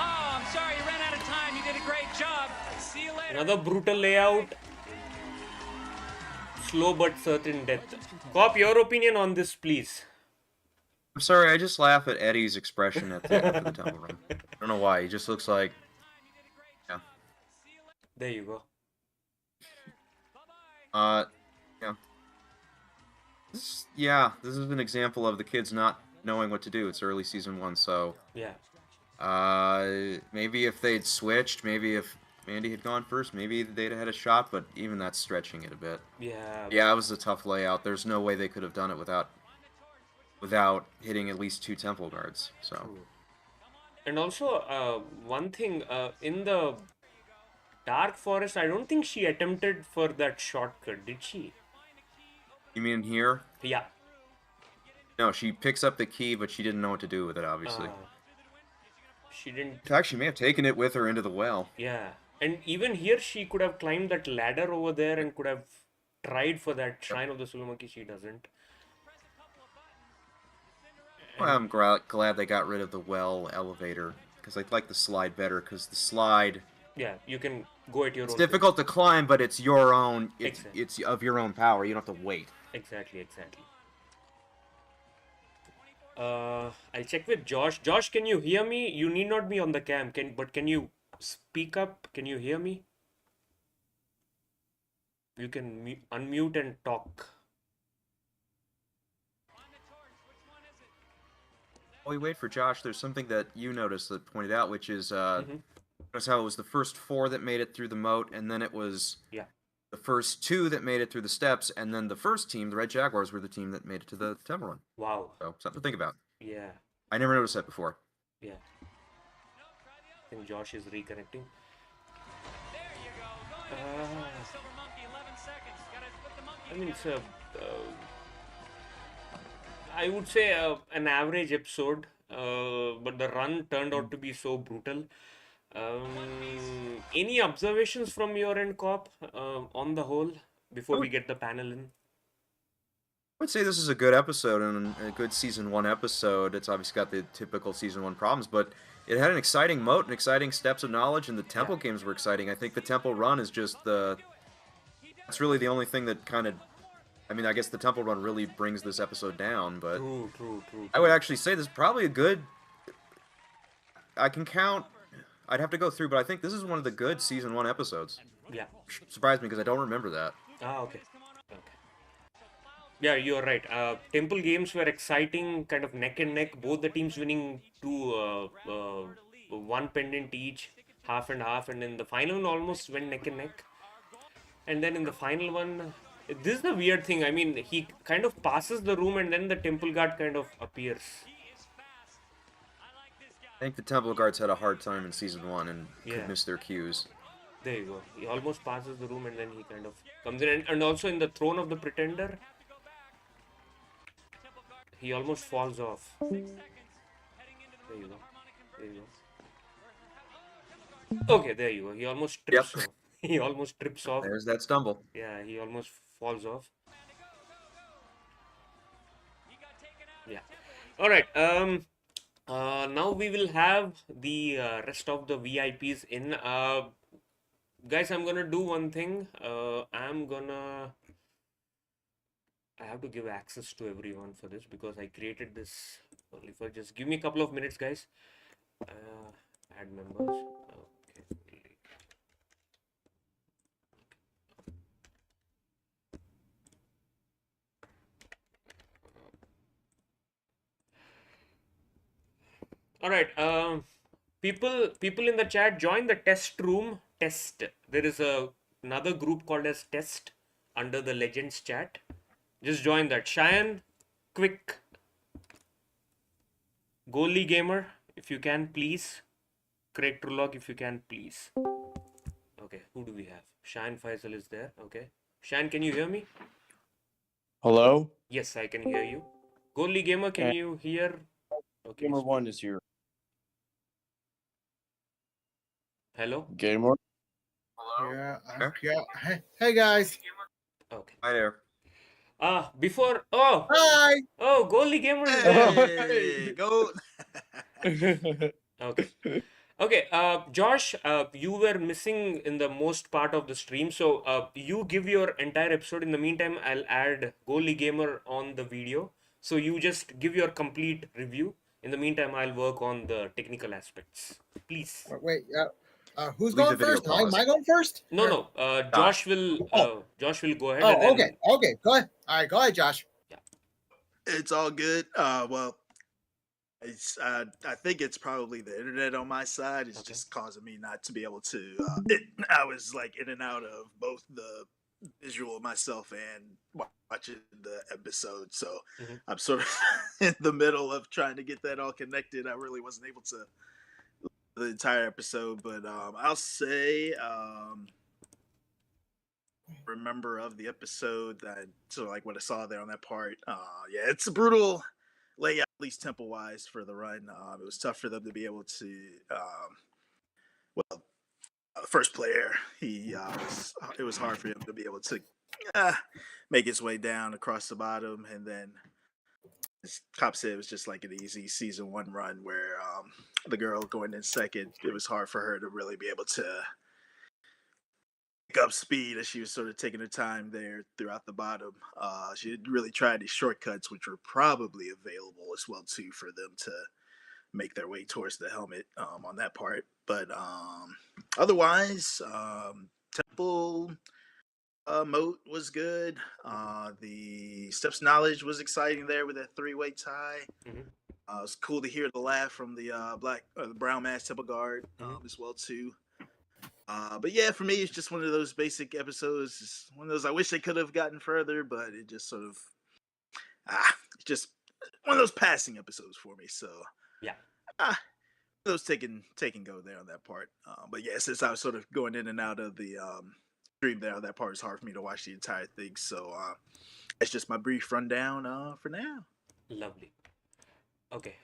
Oh, I'm sorry. You ran out of time. You did a great job. See you later. Another brutal layout. Slow but certain death. Cop, your opinion on this, please. I'm sorry, I just laugh at Eddie's expression at the end of the temple run. I don't know why. He just looks like. Yeah. There you go. Yeah. This is an example of the kids not knowing what to do. It's early season 1, so. Yeah. Maybe if they'd switched, maybe if Mandy had gone first, maybe they'd have had a shot, but even that's stretching it a bit. Yeah. Yeah, it was a tough layout. There's no way they could have done it without hitting at least 2 temple guards, so. And also, one thing, in the Dark Forest, I don't think she attempted for that shortcut, did she? You mean here? Yeah. No, she picks up the key, but she didn't know what to do with it, obviously. She didn't. In fact, she may have taken it with her into the well. Yeah. And even here, she could have climbed that ladder over there and could have tried for that Shrine of the Silver Monkey. She doesn't. Well, I'm glad they got rid of the well elevator, because I like the slide better, because the slide... Yeah, you can go at your It's own difficult to climb, but it's your own. Exactly. It's of your own power. You don't have to wait. pace. Exactly. I'll check with Josh. Josh, can you hear me? You need not be on the cam. Can you speak up? Can you hear me? You can unmute and talk. While we wait for Josh, there's something that you noticed that pointed out, which is Mhm. notice how it was the first 4 that made it through the moat, and then it was Yeah. the first 2 that made it through the steps, and then the first team, the Red Jaguars, were the team that made it to the temple run. Wow. So something to think about. Yeah. I never noticed that before. Yeah. I think Josh is reconnecting. I mean, it's a. I would say an average episode, but the run turned out to be so brutal. Any observations from your end, Cop, on the whole, before we get the panel in? I would say this is a good episode and a good season 1 episode. It's obviously got the typical season 1 problems, but it had an exciting moat and exciting steps of knowledge, and the temple games were exciting. I think the temple run is just that's really the only thing that kind of, I mean, I guess the temple run really brings this episode down, but True. I would actually say this is probably a good, I can count, I'd have to go through, but I think this is one of the good season 1 episodes. Yeah. Surprised me because I don't remember that. Ah, okay. Yeah, you're right. Temple games were exciting, kind of neck and neck. Both the teams winning 1 pendant each, half and half. And in the final one, almost went neck and neck. And then in the final one, this is the weird thing. I mean, he kind of passes the room and then the temple guard kind of appears. I think the temple guards had a hard time in season 1 and Yeah. could miss their cues. There you go. He almost passes the room and then he kind of comes in. And also in the throne of the pretender, he almost falls off. There you go. Okay, there you go. He almost trips off. He almost trips off. There's that stumble. Yeah, he almost falls off. Yeah. All right. Now we will have the rest of the VIPs in. Guys, I'm gonna do one thing. I have to give access to everyone for this because I created this only for. Just give me a couple of minutes, guys. Add members. Okay. All right. People in the chat, join the test room. Test. There is another group called as Test under the Legends chat. Just join that. Cheyenne, quick. Goalie Gamer, if you can, please. Craig Trulog, if you can, please. Okay, who do we have? Cheyenne Faisal is there. Okay. Cheyenne, can you hear me? Hello? Yes, I can hear you. Goalie Gamer, can you hear? Okay. Gamer 1 is here. Hello? Gamer? Yeah. Hey guys. Okay. Hi there. Before. Hi. Oh, Goalie Gamer is there. Hey, go. Okay. Okay, Josh, you were missing in the most part of the stream, so you give your entire episode. In the meantime, I'll add Goalie Gamer on the video. So you just give your complete review. In the meantime, I'll work on the technical aspects. Please. Wait. Who's Leave going the video first? Am pause. I going first? No. Josh will. Josh will go ahead. Oh, and then... okay. Go ahead. All right, go ahead, Josh. It's all good. Well, it's I think it's probably the internet on my side. It's just causing me not to be able to. I was like in and out of both the visual of myself and watching the episode, so I'm sort of in the middle of trying to get that all connected. I really wasn't able to the entire episode, but I'll say remember of the episode that so like what I saw there on that part. Yeah, it's a brutal layout, at least tempo wise for the run. It was tough for them to be able to first player it was hard for him to be able to make his way down across the bottom, and then as Cop said, it was just like an easy season 1 run where the girl going in second, it was hard for her to really be able to pick up speed as she was sort of taking her time there throughout the bottom. She didn't really try any shortcuts, which were probably available as well too for them to make their way towards the helmet on that part. But otherwise, Temple moat was good. The Steps Knowledge was exciting there with that three-way tie. Mm-hmm. It was cool to hear the laugh from the the brown mask Temple Guard as well too. But yeah, for me, it's just one of those basic episodes. It's one of those I wish they could have gotten further, but it just sort of it's just one of those passing episodes for me. So yeah, those take and go there on that part. But yeah, since I was sort of going in and out of the stream there, that part was hard for me to watch the entire thing. So it's just my brief rundown for now. Lovely. Okay.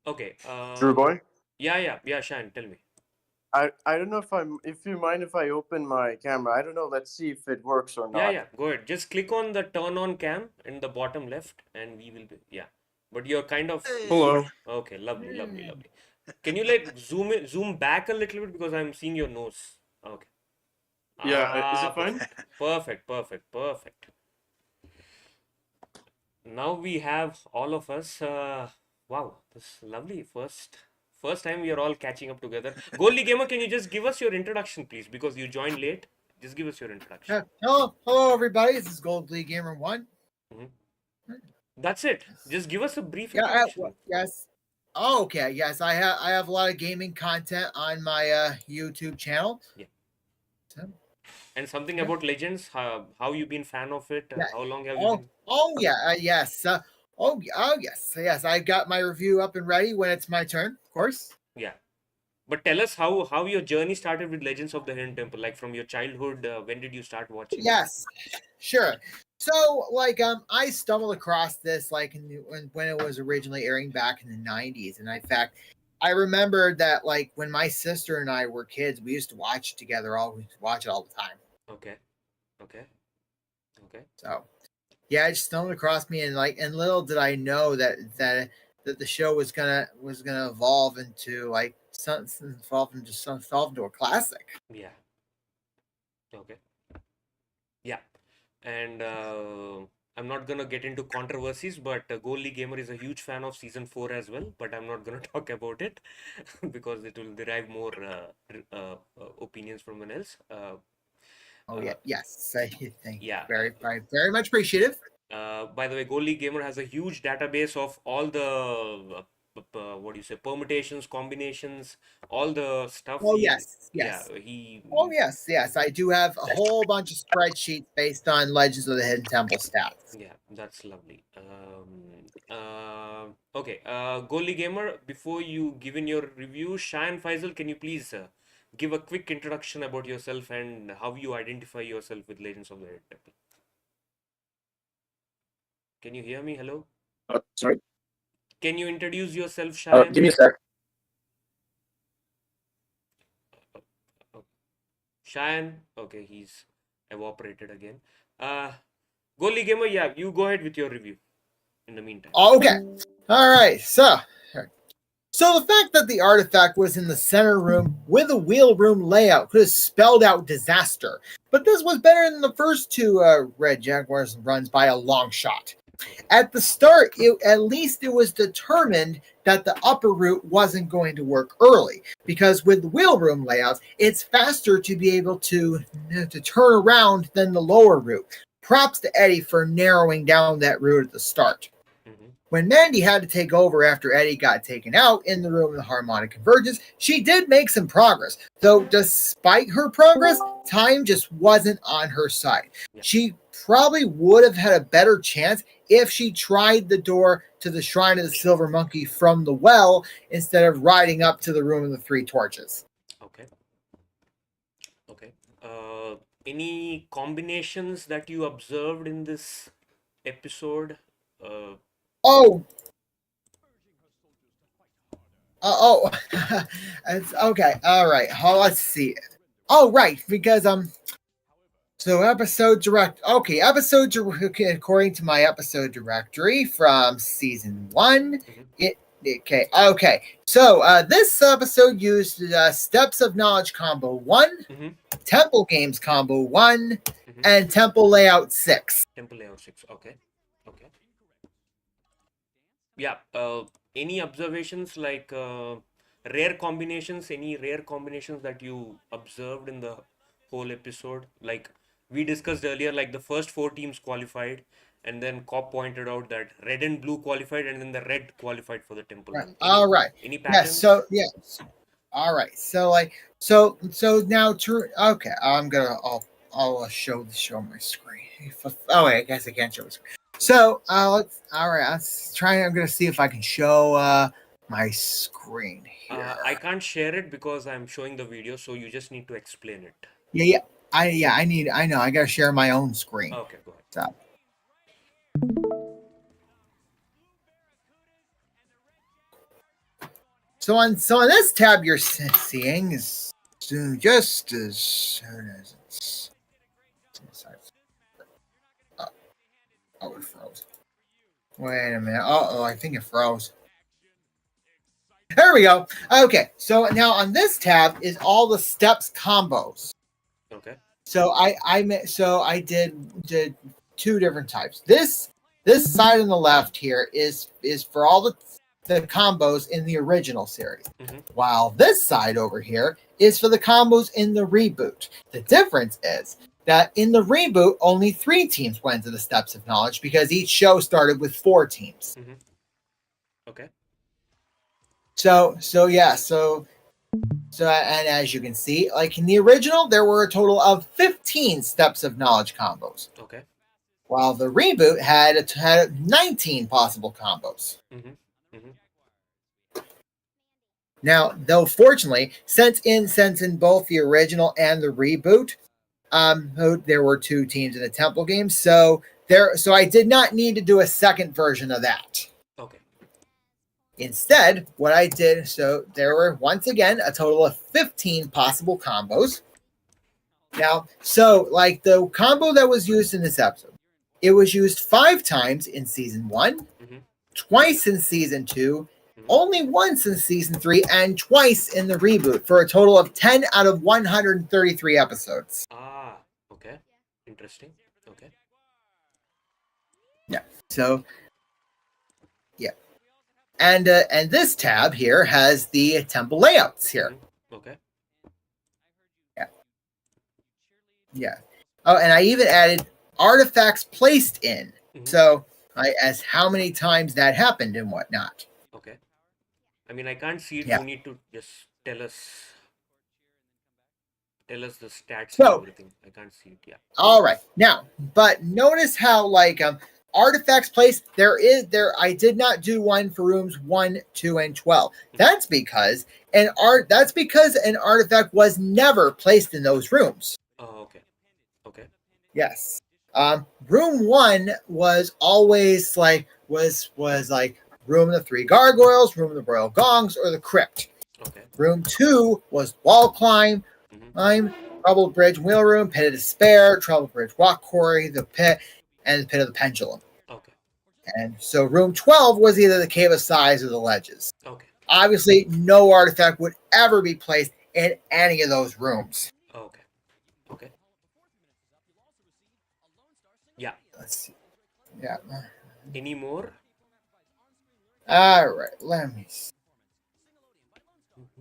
Okay. Drew boy? Yeah. Shine, tell me. I don't know if you mind if I open my camera. I don't know. Let's see if it works or not. Yeah. Go ahead. Just click on the turn on cam in the bottom left, and we will be. Yeah. But you're kind of. Hello. Okay. Lovely. Can you zoom back a little bit because I'm seeing your nose. Okay. Yeah. Is it fine? Perfect. Now we have all of us. Wow, this is lovely. First time we are all catching up together. Goldie Gamer, can you just give us your introduction, please? Because you joined late. Just give us your introduction. Hello, everybody. This is Goldie Gamer 1. That's it. Just give us a brief Yeah. introduction. Yes. Oh, okay. Yes, I have a lot of gaming content on my YouTube channel. Yeah. So, And something about Legends. How you been fan of it? Yeah. How long have you been? Yes. Yes. I got my review up and ready when it's my turn, of course. Yeah. But tell us how your journey started with Legends of the Hidden Temple. Like from your childhood, when did you start watching? Yes, sure. So, I stumbled across this when it was originally airing back in the 90s, and in fact, I remember that when my sister and I were kids, we used to watch it together. We used to watch it all the time. Okay. So, yeah, it just stumbled across me, and little did I know that the show was gonna evolve into a classic. Yeah. Okay. Yeah. And I'm not gonna get into controversies, but Goldie Gamer is a huge fan of season 4 as well. But I'm not gonna talk about it because it will derive more opinions from one else. Yes. Thank you. Yeah. Very much appreciative. By the way, Goldie Gamer has a huge database of all the permutations, combinations, all the stuff. Oh, yes. Yeah, Yes. I do have a whole bunch of spreadsheets based on Legends of the Hidden Temple stats. Yeah, that's lovely. Okay, Goldie Gamer, before you give in your review, Shah and Faisal, can you please give a quick introduction about yourself and how you identify yourself with Legends of the Hidden Temple? Can you hear me? Hello? Sorry. Can you introduce yourself, Shah? Give me a sec. Cheyenne, okay, he's evaporated again. Goldie Gamer, yeah, you go ahead with your review in the meantime. Okay. All right. So the fact that the artifact was in the center room with a wheel room layout could have spelled out disaster. But this was better than the first two Red Jaguars runs by a long shot. At the start, at least it was determined that the upper route wasn't going to work early, because with the wheel room layouts, it's faster to be able to turn around than the lower route. Props to Eddie for narrowing down that route at the start. When Mandy had to take over after Eddie got taken out in the room of the harmonic convergence, she did make some progress. Though despite her progress, time just wasn't on her side. She probably would have had a better chance if she tried the door to the Shrine of the Silver Monkey from the well instead of riding up to the room of the three torches. Okay. Any combinations that you observed in this episode? It's okay. All right. Let's see. Oh, right. Because so episode according to my episode directory from season 1, Okay. So this episode used Steps of Knowledge Combo 1, Temple Games Combo 1, and Temple Layout 6. Temple Layout 6. Okay. Yeah. Any observations like rare combinations? Any rare combinations that you observed in the whole episode? Like we discussed earlier, like the first 4 teams qualified, and then Cop pointed out that red and blue qualified, and then the red qualified for the temple. Right. Any, All right. Any patterns? All right. So now I'll show my screen. Oh wait, I guess I can't show my screen. So I'm gonna see if I can show my screen here. I can't share it because I'm showing the video, so you just need to explain it. I know. I gotta share my own screen. Okay, go ahead. So on this tab you're seeing is just as soon as it's. Oh, it froze. Wait a minute. I think it froze. There we go. Okay, so now on this tab is all the steps combos. Okay. So I did 2 different types. This side on the left here is for all the combos in the original series, while this side over here is for the combos in the reboot. The difference is that in the reboot, only 3 teams went to the Steps of Knowledge because each show started with 4 teams. Okay. So and as you can see, like in the original, there were a total of 15 Steps of Knowledge combos. Okay. While the reboot had 19 possible combos. Now, though, fortunately, since in both the original and the reboot, there were 2 teams in the Temple game, so I did not need to do a second version of that. Okay. Instead, what I did, so there were once again a total of 15 possible combos. Now, so like the combo that was used in this episode, it was used 5 times in season 1, twice in season 2, only once in season 3, and twice in the reboot, for a total of 10 out of 133 episodes. Ah, okay. Interesting. Okay. Yeah. So, yeah. And this tab here has the temple layouts here. Okay. Yeah. Oh, and I even added artifacts placed in. So, as how many times that happened and whatnot. Okay. I mean, I can't see it. Yeah. You need to just tell us the stats So- and everything. I can't see it. Yeah. All right. Now, but notice how artifacts placed I did not do one for rooms 1, 2, and 12. That's because an artifact was never placed in those rooms. Oh, okay. Okay. Yes. Room 1 was always was like room of the 3 gargoyles, room of the royal gongs, or the crypt. Okay. Room 2 was wall climb, troubled bridge wheel room, pit of despair, troubled bridge walk quarry, the pit, and the pit of the pendulum. Okay. And so room 12 was either the cave of sighs or the ledges. Okay. Obviously, no artifact would ever be placed in any of those rooms. Okay. Okay. Yeah. Let's see. Yeah. Any more? All right. Let me see.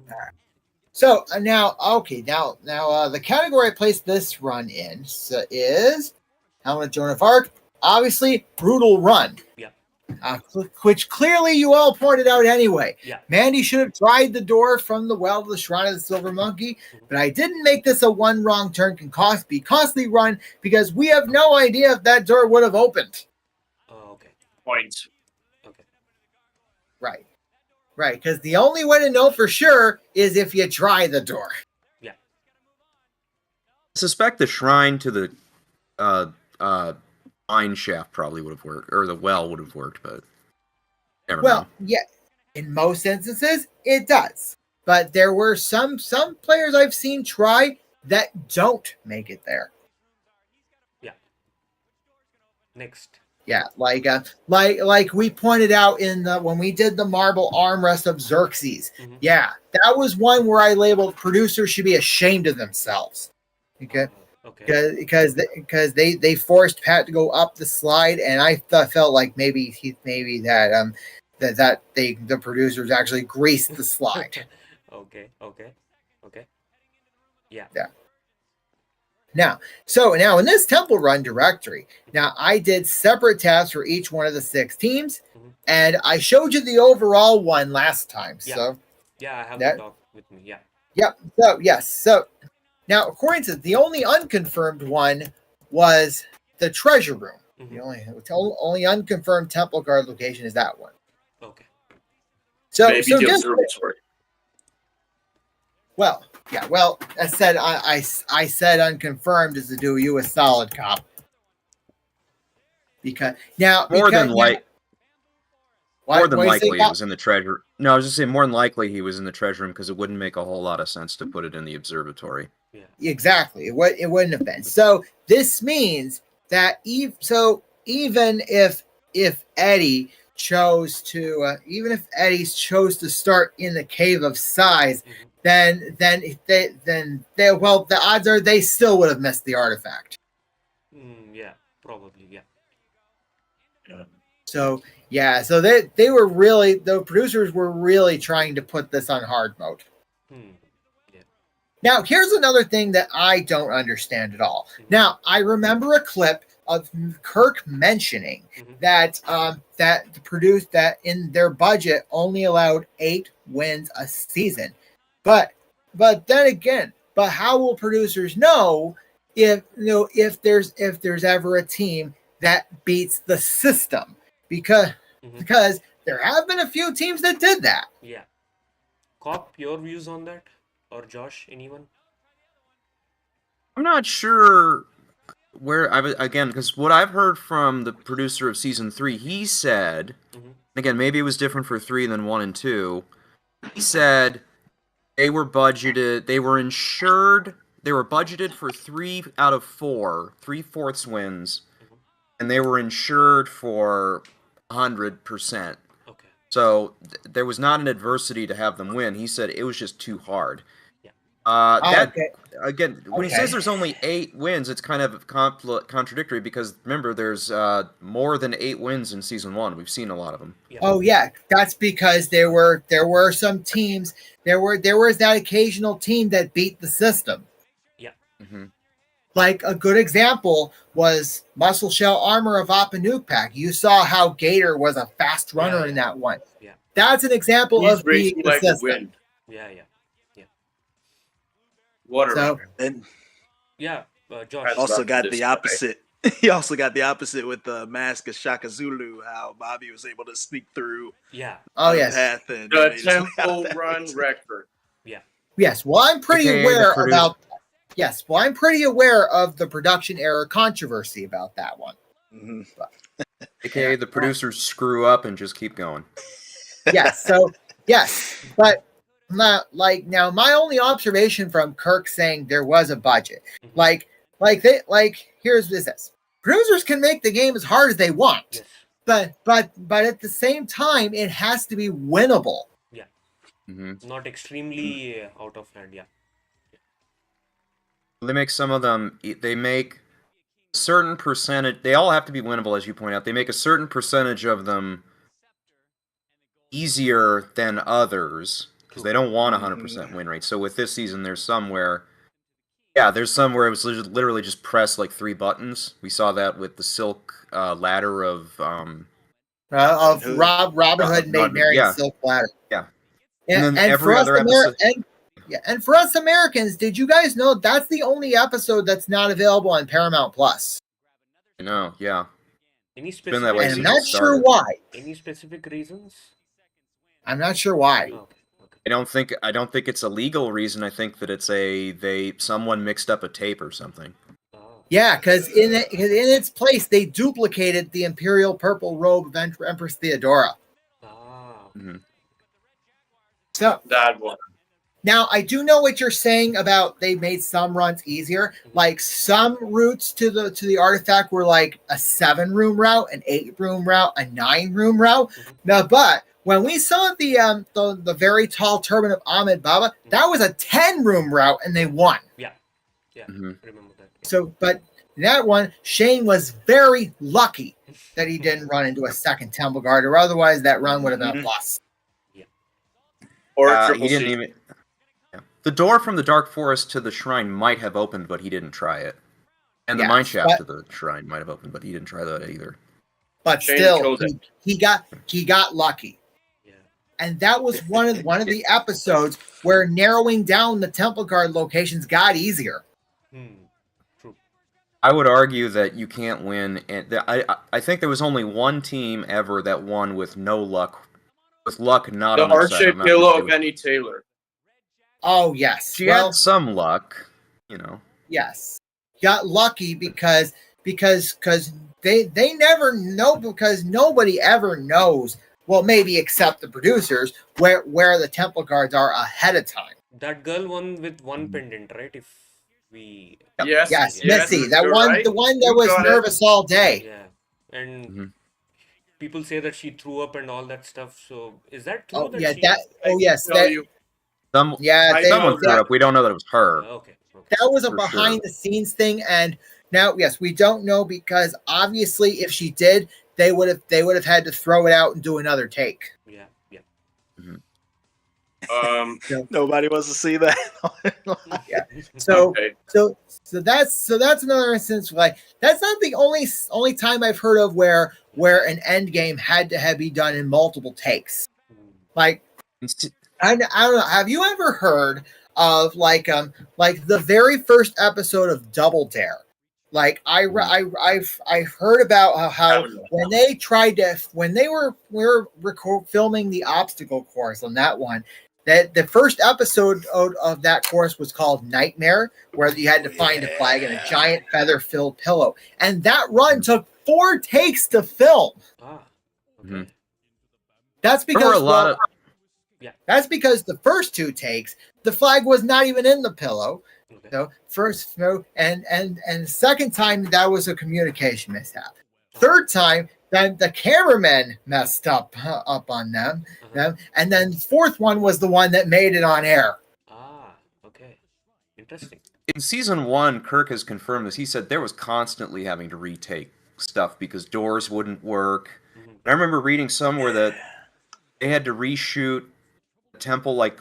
All right. So now the category I placed this run in is Helmet of Joan of Arc. Obviously, brutal run. Yeah. Which clearly you all pointed out anyway. Yeah. Mandy should have tried the door from the well to the Shrine of the Silver Monkey, but I didn't make this a one wrong turn can be costly run because we have no idea if that door would have opened. Oh, okay. Point. Okay. Right. Right, because the only way to know for sure is if you try the door. Yeah. I suspect the shrine to the mine shaft probably would have worked, or the well would have worked, but never mind. Yeah, in most instances, it does. But there were some players I've seen try that don't make it there. Yeah. Next. Yeah, like we pointed out in the when we did the marble armrest of Xerxes. Mhm. Yeah, that was one where I labeled producers should be ashamed of themselves. Okay. Okay. Because they forced Pat to go up the slide, and I felt like maybe that the producers actually greased the slide. Okay. Yeah. Yeah. Now in this Temple Run directory, now I did separate tabs for each one of the 6 teams, and I showed you the overall one last time. Yeah. So Yeah, I have that- the doc with me. Yeah. Yep. So yes. So now, according to the only unconfirmed one was the treasure room. The only unconfirmed temple guard location is that one. Okay. So Maybe so the just observatory. well, yeah. Well, I said unconfirmed is to do you a solid, cop. Because More than likely likely, it was in the treasure. No, I was just saying more than likely he was in the treasure room because it wouldn't make a whole lot of sense to put it in the observatory. Yeah. Exactly. It wouldn't have been. So this means that even if Eddie chose to the start in the Cave of Sighs, then the odds are they still would have missed the artifact. Yeah, probably. Yeah. So yeah, so they were really, the producers were really trying to put this on hard mode. Yeah. Now, here's another thing that I don't understand at all. Now, I remember a clip of Kirk mentioning that that in their budget only allowed 8 wins a season. But then again, how will producers know if there's ever a team that beats the system? Because there have been a few teams that did that. Yeah. Cop, your views on that? Or Josh, anyone? I'm not sure where because what I've heard from the producer of season 3, he said, again, maybe it was different for 3 than 1 and 2. He said they were budgeted for 3 out of 4, 3/4 wins, and they were insured for 100%. Okay. So there was not an adversity to have them win. He said it was just too hard. Okay. Again, when he says there's only 8 wins, it's kind of contradictory because remember, there's more than 8 wins in season 1. We've seen a lot of them. Yeah. Oh yeah, that's because there were some teams. There was that occasional team that beat the system. Yeah. Like a good example was Muscle Shell Armor of Apanukpak. You saw how Gator was a fast runner in that one. Yeah. That's an example He's of beating racing the like the system. wind. Yeah. Water So- runner. And Yeah. Josh. also got this the way. opposite. He also got the opposite with the Mask of Shaka Zulu. How Bobby was able to sneak through. Yeah. Oh the yes. path and The made his way out Temple of that. Run record. Yes. Well, I'm pretty Okay, aware the about. Yes. Well, I'm pretty aware of the production error controversy about that one. Mhm. AKA the producers screw up and just keep going. Yes. So yes, but now my only observation from Kirk saying there was a budget, here's this: producers can make the game as hard as they want, Yes. but at the same time, it has to be winnable. Yeah. Mm-hmm. Not extremely out of hand. Yeah. They make some of them. They make a certain percentage. They all have to be winnable, as you point out. They make a certain percentage of them easier than others because they don't want 100% win rate. So with this season, there's some where it was literally just press like 3 buttons. We saw that with the Silk Ladder of Robin Hood made Marion Silk Ladder. Yeah. And then every for us other episode. and for us Americans, did you guys know that's the only episode that's not available on Paramount Plus? I know, yeah. Any been that way specific And I'm since not it sure started. why. Any specific reasons? I'm not sure why. Okay. I don't think it's a legal reason. I think that it's someone mixed up a tape or something. Yeah, because in its place they duplicated the Imperial Purple Robe of Empress Theodora. Ah. Mm-hmm. So That one. Now, I do know what you're saying about they made some runs easier. Like some routes to the artifact were like a 7-room route, an 8-room route, a 9-room route. Now, but when we saw the very tall turban of Ahmed Baba, that was a 10-room route, and they won. Yeah, remember that. So, but that one, Shane was very lucky that he didn't run into a second Temple Guard, or otherwise that run would have been a plus. Or a he triple didn't C. even. The door from the Dark Forest to the shrine might have opened, but he didn't try it. And the mine shaft to the shrine might have opened, but he didn't try that either. But Shane still, killed it. he got lucky. And that was one of the episodes where narrowing down the Temple Guard locations got easier. I would argue that you can't win, and I think there was only one team ever that won with no luck, with luck not The on their side. heart-shaped pillow of Annie Taylor. Oh yes, She had some luck, Yes, got lucky because they never know, because nobody ever knows. Well, maybe except the producers where the Temple Guards are ahead of time. That girl won with one pendant, right? If we Yes, Missy, the one that was nervous all day. Yeah, and people say that she threw up and all that stuff. So is that true? Oh that yeah, she... yes, someone threw up. We don't know that it was her. Okay. That was a For behind the scenes thing, and now yes, we don't know, because obviously if she did, they would have had to throw it out and do another take. Yeah. Nobody wants to see that. So that's another instance. Like, that's not the only time I've heard of where an end game had to be done in multiple takes. Like, I don't know. Have you ever heard of like the very first episode of Double Dare? Like I've heard about how when they were filming the obstacle course on that one, that the first episode of that course was called Nightmare, where you had to find a flag and a giant feather-filled pillow, and that run took 4 takes to film. That's because that's because the first 2 takes, the flag was not even in the pillow. So and second time, that was a communication mishap. Third time, then the cameraman messed up on them, and then the fourth one was the one that made it on air. Okay, interesting. In season 1, Kirk has confirmed this. He said there was constantly having to retake stuff because doors wouldn't work. I remember reading somewhere that they had to reshoot the temple. I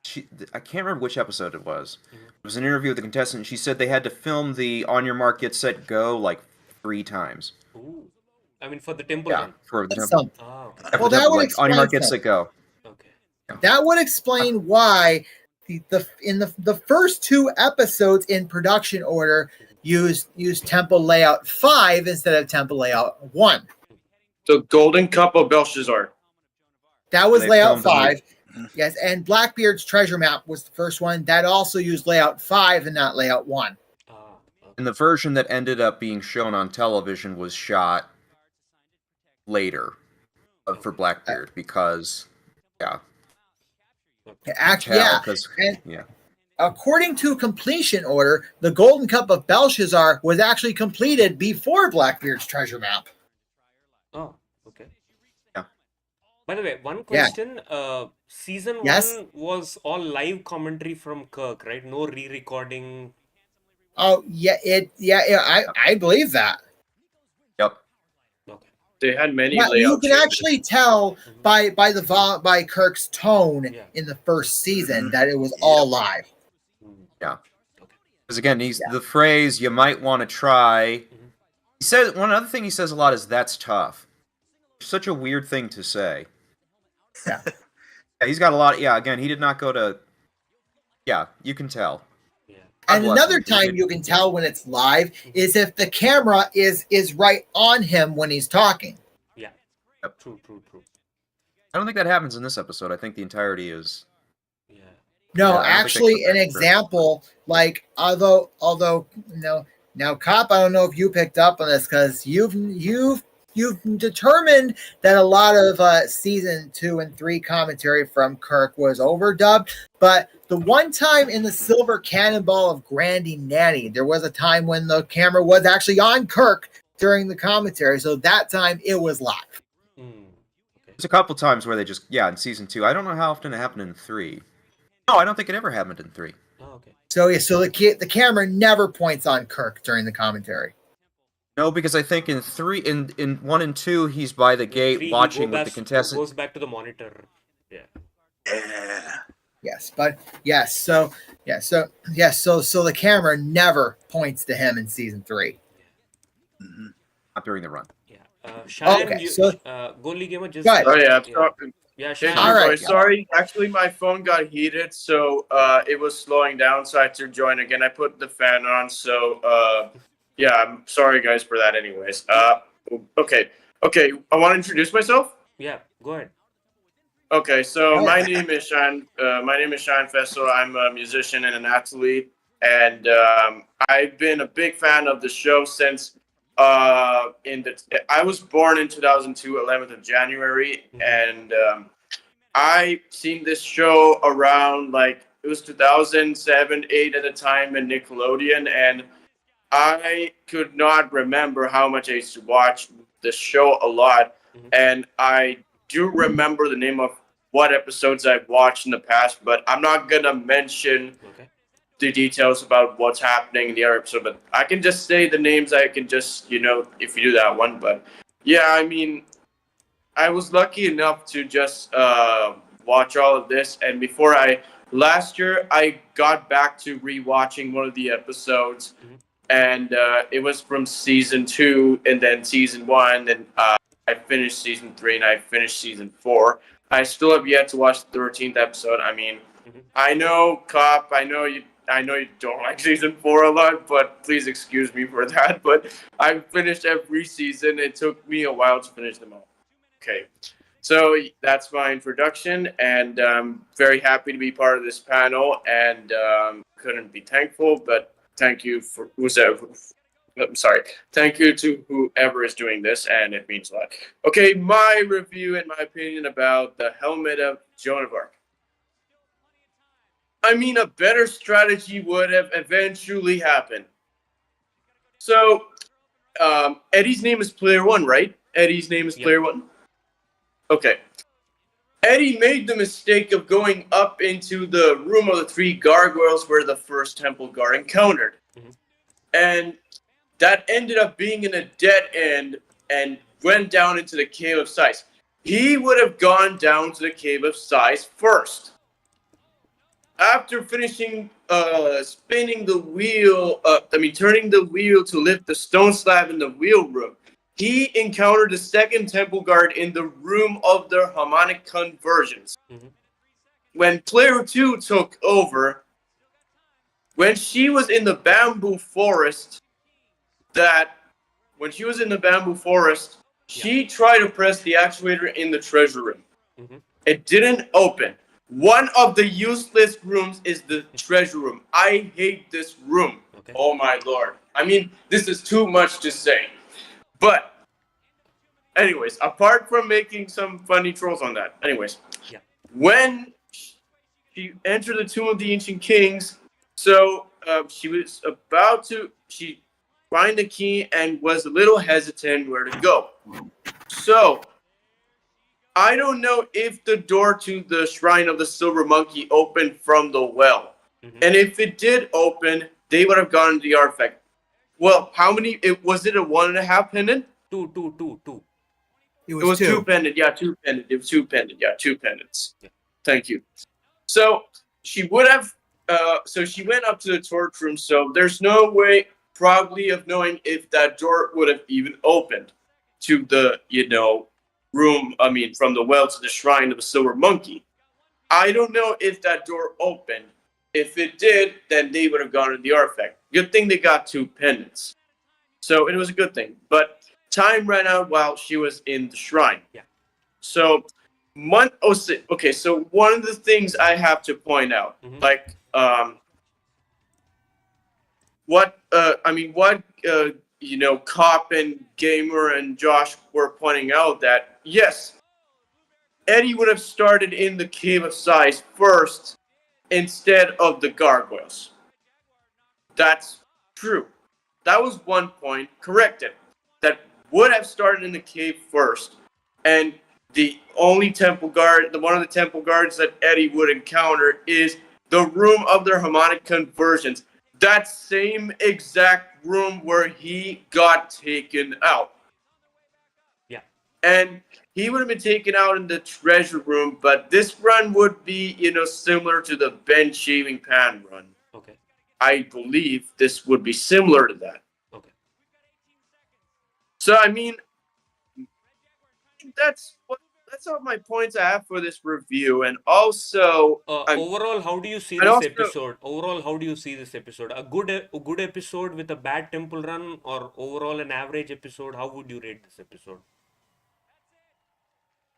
can't remember which episode it was. It was an interview with the contestant, and she said they had to film the "On Your Mark, Get Set, Go" like 3 times. Ooh. I mean, for the temple. Yeah, then? for the temple. Okay. Well, that would on explain your mark, get something. set, go. That would explain why the first 2 episodes in production order used temple layout 5 instead of temple layout 1. The Golden Cup of Belshazzar. That was They layout filmed them 5. Yes, and Blackbeard's treasure map was the first one. That also used layout 5 and not layout 1. And the version that ended up being shown on television was shot later for Blackbeard because, according to completion order, the Golden Cup of Belshazzar was actually completed before Blackbeard's treasure map. Oh, okay. Yeah. By the way, one question. Season 1 was all live commentary from Kirk, right? No re-recording. Oh yeah, I believe that. Yep. They had many Yeah, you layouts. can actually tell by Kirk's tone in the first season that it was all live. Yeah. Because again, the phrase "you might want to try." He says one other thing he says a lot is "that's tough." Such a weird thing to say. Yeah. He's got a lot. Again, he did not go to. Yeah, you can tell. And another time you can tell when it's live is if the camera is right on him when he's talking. Yeah. True. I don't think that happens in this episode. I think the entirety is. No, Yeah, I don't think actually, they an correct example, like although no, now Cop, I don't know if you picked up on this because you've you've determined that a lot of season 2 and 3 commentary from Kirk was overdubbed, but the one time in the Silver Cannonball of Grandy Nanny, there was a time when the camera was actually on Kirk during the commentary, so that time it was live. There's a couple times where they just, in season 2. I don't know how often it happened in 3. No, I don't think it ever happened in 3. Oh, okay. So the camera never points on Kirk during the commentary. No, because I think in 1 and 2, he's by the gate watching with the contestant. Goes back to the monitor. Yeah. Yes, but so the camera never points to him in season 3. Not during the run. Shine, okay, Goalie Gamer just. Go ahead. Oh yeah, I'm sorry. Yeah, Hey, Shine. All right. Sorry, actually my phone got heated, so it was slowing down, so I had to join again. I put the fan on, so yeah, I'm sorry guys for that. Anyways, okay. I want to introduce myself. Yeah, go ahead. Okay, so my name is Shine. My name is Shine Fessel. I'm a musician and an athlete, and I've been a big fan of the show since I was born in 2002, 11th of January, and I seen this show around like it was 2007, 8 at the time in Nickelodeon, and I could not remember how much I used to watch the show a lot, and I do remember the name of what episodes I've watched in the past, but I'm not gonna mention the details about what's happening in the other episode, but I can just say the names. I can just, if you do that one, but yeah, I mean, I was lucky enough to just watch all of this, and last year, I got back to rewatching one of the episodes, and it was from season 2 and then season 1, and I finished season 3 and I finished season 4. I still have yet to watch the 13th episode. I mean, I know, Cop, I know you don't like season 4 a lot, but please excuse me for that. But I finished every season. It took me a while to finish them all. Okay, so that's my introduction, and I'm very happy to be part of this panel, and couldn't be thankful, but thank you for Thank you to whoever is doing this, and it means a lot. Okay, my review and my opinion about the helmet of Joan of Arc. I mean, a better strategy would have eventually happened. So, Eddie's name is Player 1, right? Eddie's name is Player 1? Okay. Eddie made the mistake of going up into the room of the 3 gargoyles where the first temple guard encountered. And that ended up being in a dead end and went down into the Cave of Sighs. He would have gone down to the Cave of Sighs first. After finishing spinning the wheel, turning the wheel to lift the stone slab in the wheel room, he encountered the second temple guard in the room of the harmonic conversions. When Player 2 took over, when she was in the bamboo forest, she tried to press the actuator in the treasure room. It didn't open. One of the useless rooms is the treasure room. I hate this room. Oh my lord. I mean, this is too much to say. But, anyways, apart from making some funny trolls on that, when she entered the Tomb of the Ancient Kings, so she was about to, find the key and was a little hesitant where to go. So, I don't know if the door to the Shrine of the Silver Monkey opened from the well. And if it did open, they would have gone to the artifact. Well, how many? Was it a 1.5 pendant? Two. It was 2 pendant. Yeah, 2 pendant. It was 2 pendant. Yeah, 2 pendants. Yeah. Thank you. So she would have. So she went up to the torch room. So there's no way, probably, of knowing if that door would have even opened to the, room. I mean, from the well to the Shrine of the Silver Monkey. I don't know if that door opened. If it did, then they would have gone to the artifact. Good thing they got 2 pendants. So it was a good thing. But time ran out while she was in the shrine. Yeah. So one of the things I have to point out, what Cop and Gamer and Josh were pointing out that, yes, Eddie would have started in the Cave of Sighs first instead of the gargoyles. That's true. That was one point corrected. That would have started in the cave first, and the only temple guard, one of the temple guards that Eddie would encounter is the room of their harmonic conversions. That same exact room where he got taken out. Yeah. And he would have been taken out in the treasure room, but this run would be, similar to the Ben Shaving Pan run. Okay. I believe this would be similar to that. Okay. So, I mean, that's all my points I have for this review. And also, overall, how do you see this episode? Overall, how do you see this episode? A good episode with a bad temple run, or overall an average episode? How would you rate this episode?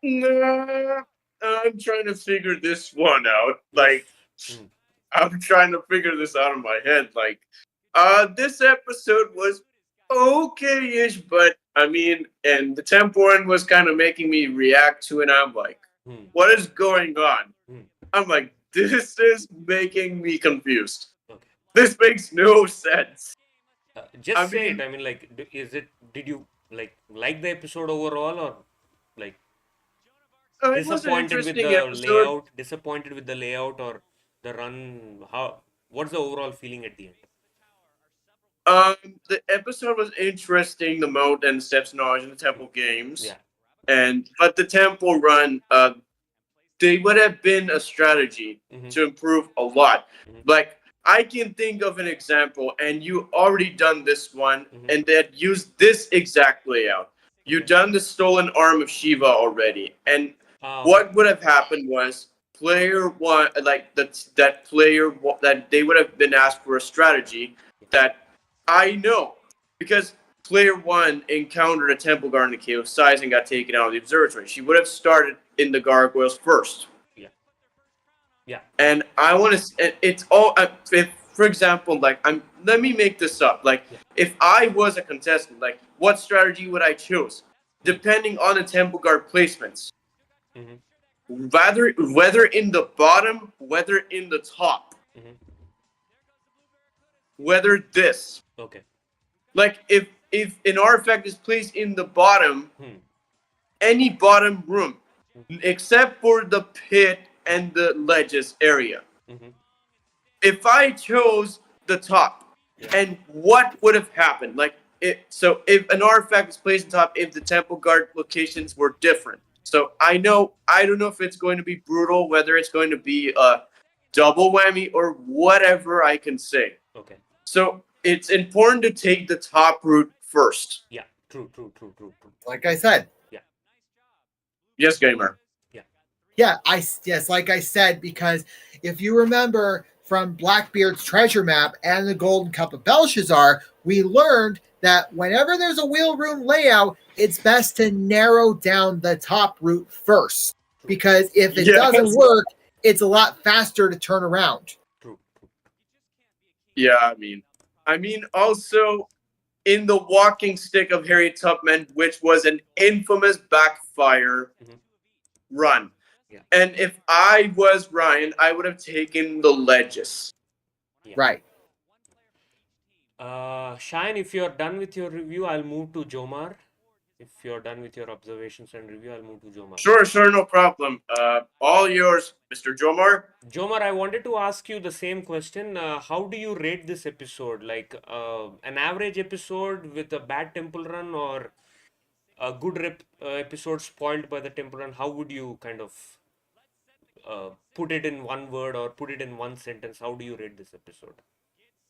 Nah, I'm trying to figure this one out. Like, I'm trying to figure this out in my head. Like, this episode was okay-ish, but I mean, and the tempo one was kind of making me react to it. I'm like, what is going on? I'm like, this is making me confused. Okay. This makes no sense. Just say it. I mean, like, did you like the episode overall, or like disappointed with the layout? Disappointed with the layout or the run? What's the overall feeling at the end? The episode was interesting. The moat and steps knowledge in the temple games. Yeah. But the temple run, they would have been a strategy to improve a lot. Like, I can think of an example, and you already done this one, and that used this exact layout. You done the stolen arm of Shiva already, and what would have happened was player one, like that they would have been asked for a strategy that I know, because player one encountered a temple guard in the Cave of Sighs and got taken out of the observatory. She would have started in the gargoyles first. Yeah. And I want to. It's all. If, for example, like let me make this up. Like, if I was a contestant, like, what strategy would I choose? Depending on the temple guard placements. Whether in the bottom, whether in the top. Whether this. Okay. Like, if an artifact is placed in the bottom, any bottom room, except for the pit and the ledges area. If I chose the top, and what would have happened? Like, if an artifact is placed on top, if the temple guard locations were different. So I don't know if it's going to be brutal, whether it's going to be a double whammy or whatever I can say. Okay. So it's important to take the top route first. Yeah. True. Like I said. Yeah. Yes, Gamer. Yeah, like I said, because if you remember from Blackbeard's treasure map and the Golden Cup of Belshazzar, we learned that whenever there's a wheel room layout, it's best to narrow down the top route first. Because if it doesn't work, it's a lot faster to turn around. True. Yeah, I mean, also in the walking stick of Harriet Tubman, which was an infamous backfire run. Yeah. And if I was Ryan, I would have taken the ledges. Yeah. Right. Shine, if you're done with your review, I'll move to Jomar. If you're done with your observations and review, I'll move to Jomar. Sure, no problem. All yours, Mr. Jomar. Jomar, I wanted to ask you the same question. How do you rate this episode? Like an average episode with a bad temple run, or a good episode spoiled by the temple run? How would you kind of put it in one word or put it in one sentence? How do you rate this episode?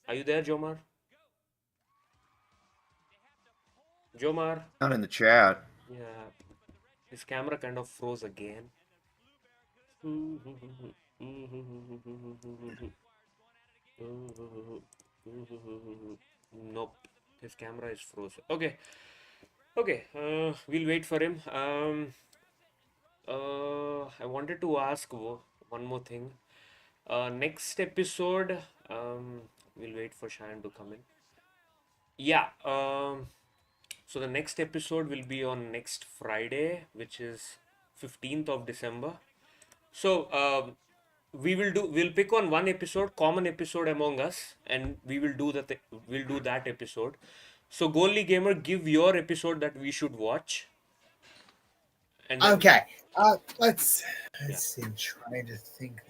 Are you there, Jomar? Jomar? Not in the chat. Yeah. His camera kind of froze again. Nope. His camera is frozen. Okay. We'll wait for him. I wanted to ask one more thing. Next episode, we'll wait for Shayan to come in. Yeah. So the next episode will be on next Friday, which is 15th of December. So we'll pick on one episode, common episode among us, and we'll do that episode. So Goldly Gamer, give your episode that we should watch, and then Okay. Let's see. I'm trying to think.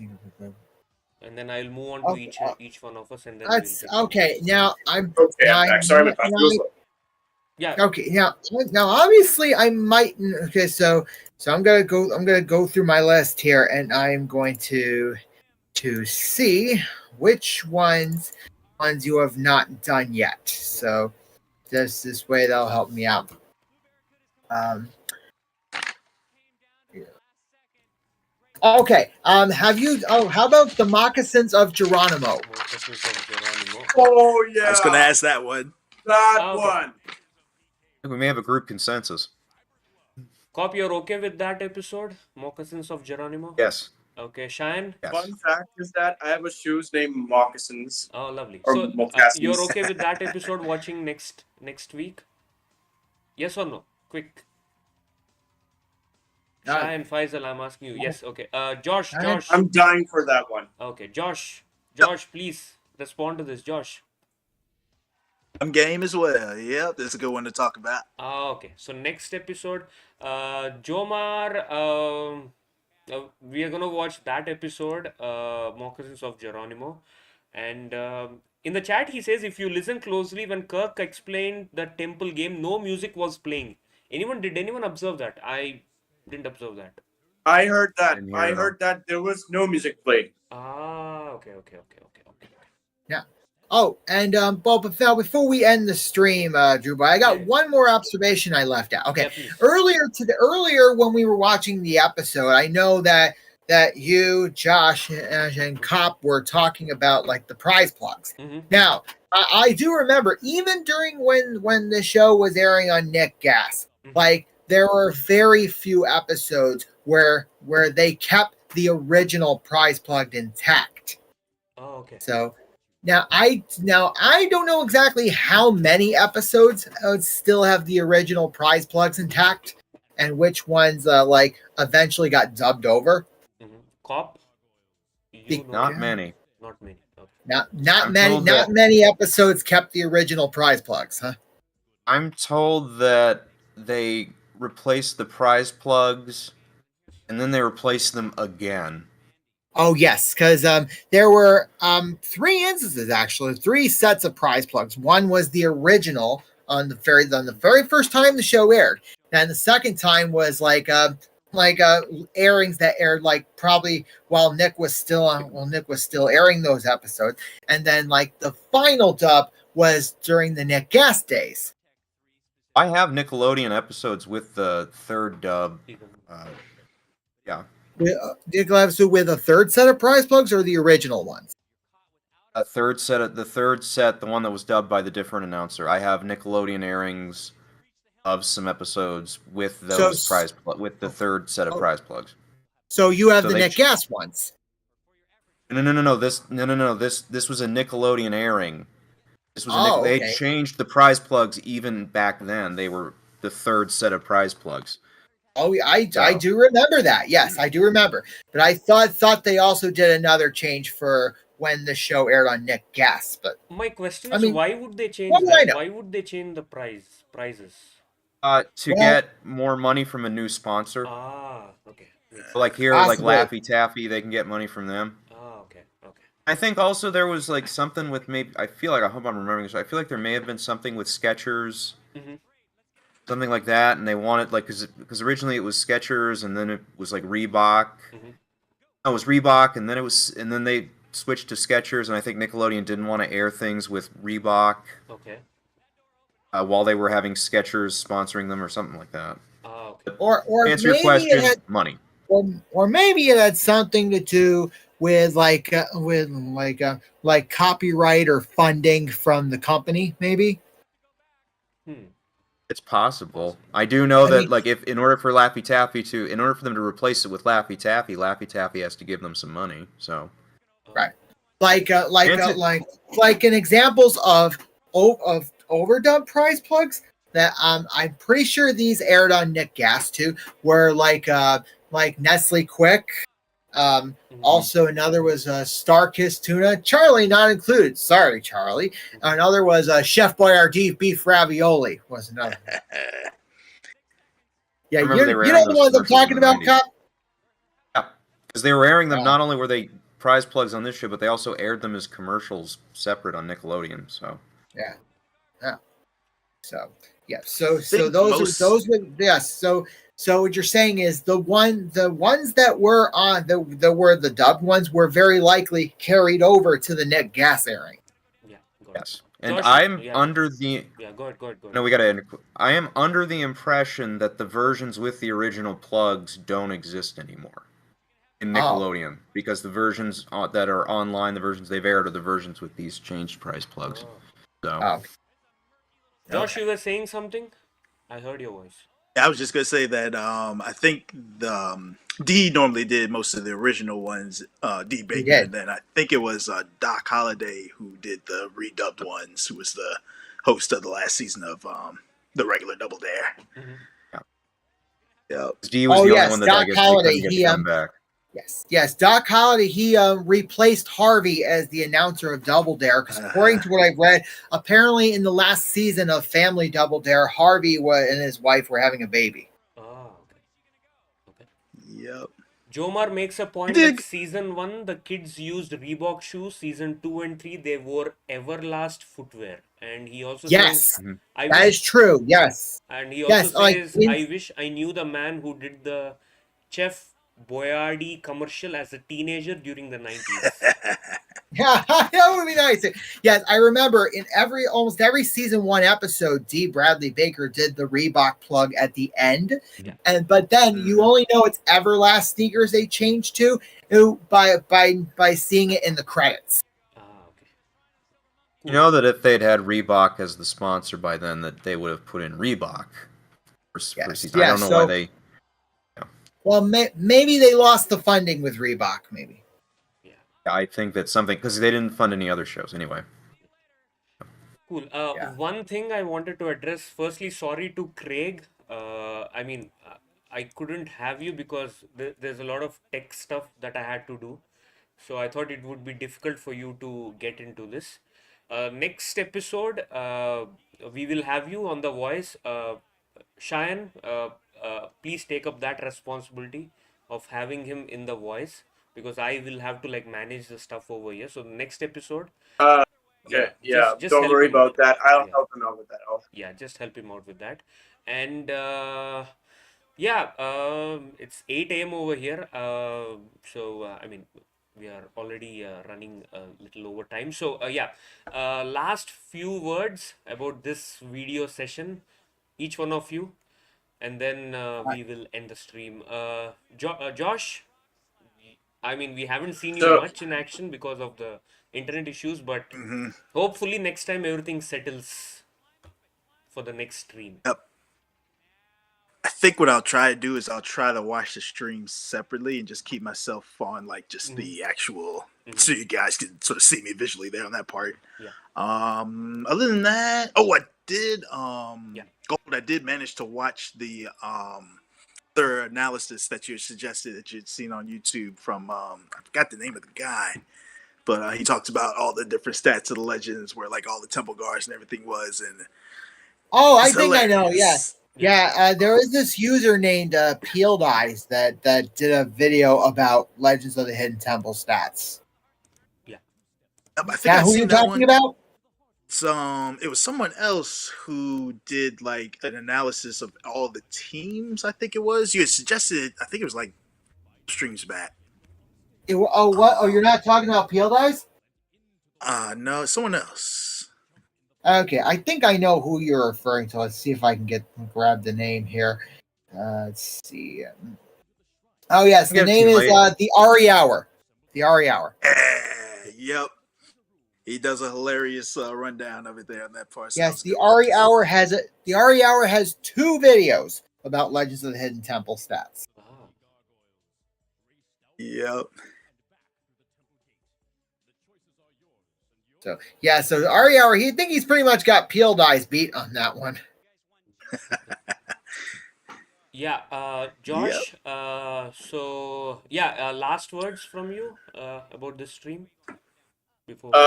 and then I'll move on to Okay. each one of us, and then That's we'll take okay. Now I'm Okay, now I'm back. Sorry about that. Yeah. Okay. Now obviously I might. Okay. So I'm gonna go. I'm gonna go through my list here, and I'm going to see which ones you have not done yet. So this way that'll help me out. Okay. Have you? Oh, how about the moccasins of Geronimo? Oh yeah. I was going to ask that one. That Okay. one. We may have a group consensus. Cop, you're okay with that episode, Moccasins of Geronimo? Yes. Okay, Cheyenne? Yes. Fun fact is that I have a shoes named moccasins. Oh, lovely. Or So moccasins. you're okay with that episode watching next week? Yes or no? Quick. Cheyenne, Faisal, I'm asking you. Yes, okay. Josh. I'm dying for that one. Okay, Josh, please respond to this, Josh. I'm game as well. Yep, that's a good one to talk about. Okay. So next episode, Jomar, we are gonna watch that episode, Moccasins of Geronimo, and in the chat he says if you listen closely when Kirk explained the temple game, no music was playing. Did anyone observe that? I didn't observe that. I heard that. Didn't hear I it. heard that there was no music played. Okay. Yeah. Oh, and but now before we end the stream, Drew, I got one more observation I left out. Okay, Yeah, please. earlier when we were watching the episode, I know that you, Josh, and Cop were talking about like the prize plugs. Mm-hmm. Now, I do remember even during when the show was airing on Nick Gas, like there were very few episodes where they kept the original prize plug intact. Oh, okay. So now I don't know exactly how many episodes would still have the original prize plugs intact, and which ones like eventually got dubbed over. Mm-hmm. Cop. Not many. Not many. Okay. Not many episodes kept the original prize plugs, huh? I'm told that they replaced the prize plugs, and then they replaced them again. Oh yes, because there were 3 instances actually, 3 sets of prize plugs. One was the original on the very first time the show aired, and the second time was like airings that aired like probably while Nick was still airing those episodes, and then like the final dub was during the Nick Gas days. I have Nickelodeon episodes with the third dub. Yeah. Nickelodeon with a third set of prize plugs or the original ones? The third set, the one that was dubbed by the different announcer. I have Nickelodeon airings of some episodes with those with the third set of prize plugs. So you have the Nick Gas ones. No. This was a Nickelodeon airing. This was okay. They changed the prize plugs even back then. They were the third set of prize plugs. Oh, I do remember that. Yes, I do remember. But I thought they also did another change for when the show aired on Nick Gas. But my question is, why would they change that? Why would they change the prizes? To get more money from a new sponsor. Okay. So like here, Possibly. like Laffy Taffy, they can get money from them. Okay. I think also there was like something with I hope I'm remembering this. I feel like there may have been something with Skechers. Mm-hmm. Something like that, and they wanted like because originally it was Skechers, and then it was like Reebok. Mm-hmm. No, it was Reebok, and then they switched to Skechers, and I think Nickelodeon didn't want to air things with Reebok. Okay. While they were having Skechers sponsoring them or something like that. Okay. Or answer your question, money. Or maybe it had something to do with like copyright or funding from the company, maybe. It's possible. I do know that like in order for them to replace it with Laffy Taffy has to give them some money. So right, like in examples of overdub prize plugs that I'm pretty sure these aired on Nick Gas too, were like Nestle Quick. Also, another was Star-Kissed Tuna. Charlie not included. Sorry, Charlie. Another was Chef Boyardee Beef Ravioli. Was another. Yeah, you know the ones I'm talking about, Cop? Yeah, because they were airing them. Not only were they prize plugs on this show, but they also aired them as commercials separate on Nickelodeon. So yeah. So yeah, so those were yes. So what you're saying is the ones that were on the dubbed ones were very likely carried over to the Nick Gas airing. Yeah. Yes. And I'm under the go ahead. No, we gotta end. I am under the impression that the versions with the original plugs don't exist anymore in Nickelodeon because the versions that are online, the versions they've aired, are the versions with these changed price plugs. So, Josh, you were saying something? I heard your voice. I was just gonna say that I think the D normally did most of the original ones, D Baker, and then I think it was Doc Holliday who did the redubbed ones, who was the host of the last season of the regular Double Dare. Yeah. D was the only one that Doc I guess Holliday, couldn't get come back. Yes, Doc Holliday, he replaced Harvey as the announcer of Double Dare, because according to what I've read, apparently in the last season of Family Double Dare, Harvey and his wife were having a baby. Okay. Yep. Jomar makes a point that season 1, the kids used Reebok shoes. Season 2 and 3, they wore Everlast footwear. And he also says... that is true, yes. And he also says, I wish I knew the man who did the Chef Boyardee commercial as a teenager during the 90s. Yeah, that would be nice. Yes, I remember in almost every season 1 episode, D. Bradley Baker did the Reebok plug at the end, but then you only know it's Everlast sneakers they changed to by seeing it in the credits. You know that if they'd had Reebok as the sponsor by then, that they would have put in Reebok for season. I don't know why they. Well, maybe they lost the funding with Reebok. Maybe. I think that's something because they didn't fund any other shows anyway. Cool. One thing I wanted to address. Firstly, sorry to Craig. I couldn't have you because there's a lot of tech stuff that I had to do. So I thought it would be difficult for you to get into this. Next episode, we will have you on The Voice. Cheyenne, please take up that responsibility of having him in The Voice, because I will have to manage the stuff over here. So next episode. Okay. Just don't worry about that. I'll help him out with that. Yeah, just help him out with that. And it's 8 a.m. over here. We are already running a little over time. So last few words about this video session, each one of you, and then we will end the stream. Josh, we haven't seen you much in action because of the internet issues, but hopefully next time everything settles for the next stream. Yep. I think what I'll try to do is I'll try to watch the stream separately and just keep myself on the actual, so you guys can sort of see me visually there on that part. Yeah. Other than that, I did. Gold, I did manage to watch the other analysis that you suggested that you'd seen on YouTube from I forgot the name of the guy, but he talked about all the different stats of the legends, where all the temple guards and everything was, and I think I know. Yeah. There was this user named Peeled Eyes that did a video about Legends of the Hidden Temple stats. Yeah. I think who you talking about? It was someone else who did an analysis of all the teams. I think it was. You had suggested. I think it was streams back. What? You're not talking about Peeled Eyes? No, it's someone else. Okay, I think I know who you're referring to. Let's see if I can grab the name here. Let's see. Oh yes, the name is the Ari Hour. The Ari Hour. Yep. He does a hilarious rundown of it there on that part. Yes, the Ari Hour has 2 videos about Legends of the Hidden Temple stats. Yep. So yeah, so Ari Hour, he think he's pretty much got peeled eyes beat on that one. Yeah, Josh. So yeah, last words from you about this stream before we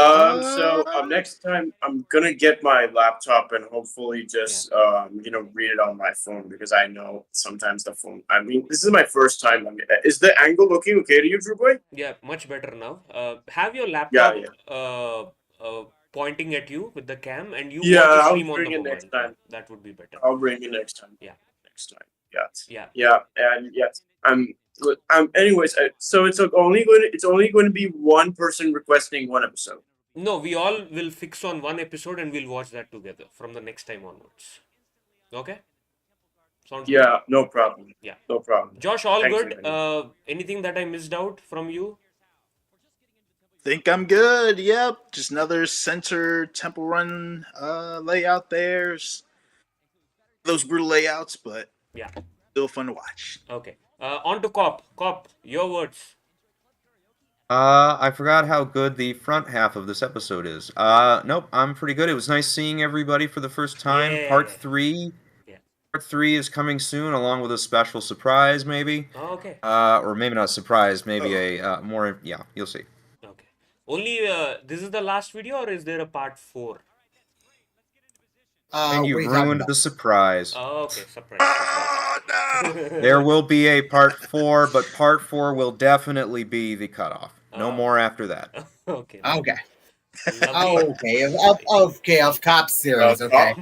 So next time I'm gonna get my laptop and hopefully just read it on my phone, because I know sometimes the phone. I mean, this is my first time. Is the angle looking okay to you, Drew Boy? Yeah, much better now. Have your laptop pointing at you with the cam, and you Yeah, want to I'll stream on bring the it mobile. next time. That would be better. I'll bring it next time. Yeah. Next time. Yes. Yeah. And yes, Anyways, so it's only going to be one person requesting one episode. No, we all will fix on one episode and we'll watch that together from the next time onwards. Okay? Sounds good? No problem. Yeah. No problem. Josh, all Thank good? you. Anything that I missed out from you? Think I'm good. Yep. Just another center temple run layout there. Those brutal layouts, but yeah, still fun to watch. Okay. On to Cop. Cop, your words. I forgot how good the front half of this episode is. Nope, I'm pretty good. It was nice seeing everybody for the first time. Yeah. Part 3. Yeah. Part 3 is coming soon, along with a special surprise, maybe. Oh, okay. Or maybe not a surprise, maybe a more. Yeah, you'll see. Okay. Only this is the last video, or is there a part 4? And you ruined the surprise. Oh, okay, surprise. Oh, no! There will be a part 4, but part 4 will definitely be the cutoff. No more after that. Okay. Okay. Okay, of Cop series, okay.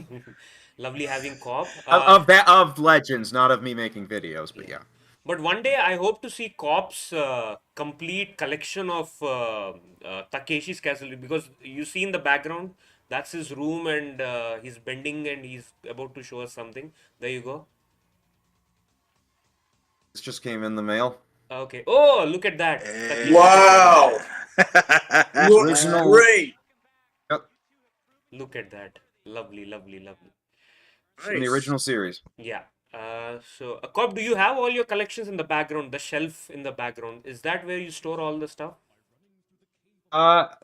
Lovely having Cop. Of Legends, not of me making videos, but yeah. But one day I hope to see Cop's complete collection of Takeshi's castle, because you see in the background, that's his room, and he's bending and he's about to show us something. There you go. This just came in the mail. Okay. Oh, look at that. Wow. Looks great. Yep. Look at that. Lovely, lovely, lovely. From the original series. Yeah. So, Cop, do you have all your collections in the background, the shelf in the background? Is that where you store all the stuff?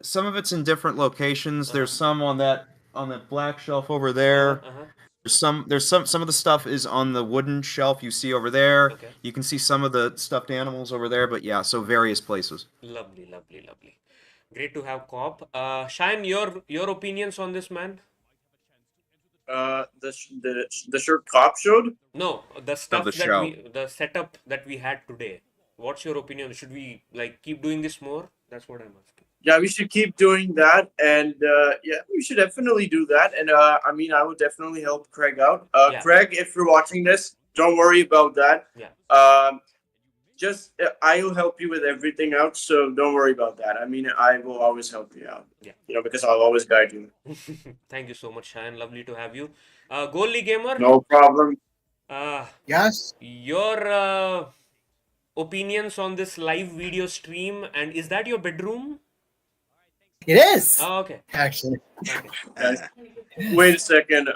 Some of it's in different locations. There's some on that black shelf over there. There's some of the stuff is on the wooden shelf you see over there. Okay. You can see some of the stuffed animals over there, but yeah, so various places. Lovely, lovely, lovely. Great to have Cop. Shine, your opinions on this, man? The shirt Cop showed? No, the stuff show. the setup that we had today. What's your opinion? Should we keep doing this more? That's what I'm asking. Yeah, we should keep doing that, and we should definitely do that. And I would definitely help Craig out. Craig, if you're watching this, don't worry about that. Yeah. Just I'll help you with everything out, so don't worry about that. I mean, I will always help you out. Yeah. Because I'll always guide you. Thank you so much, Shine. Lovely to have you. Goalie Gamer. No problem. Yes. Your opinions on this live video stream, and is that your bedroom? It is. Oh, okay. Actually. Wait a second.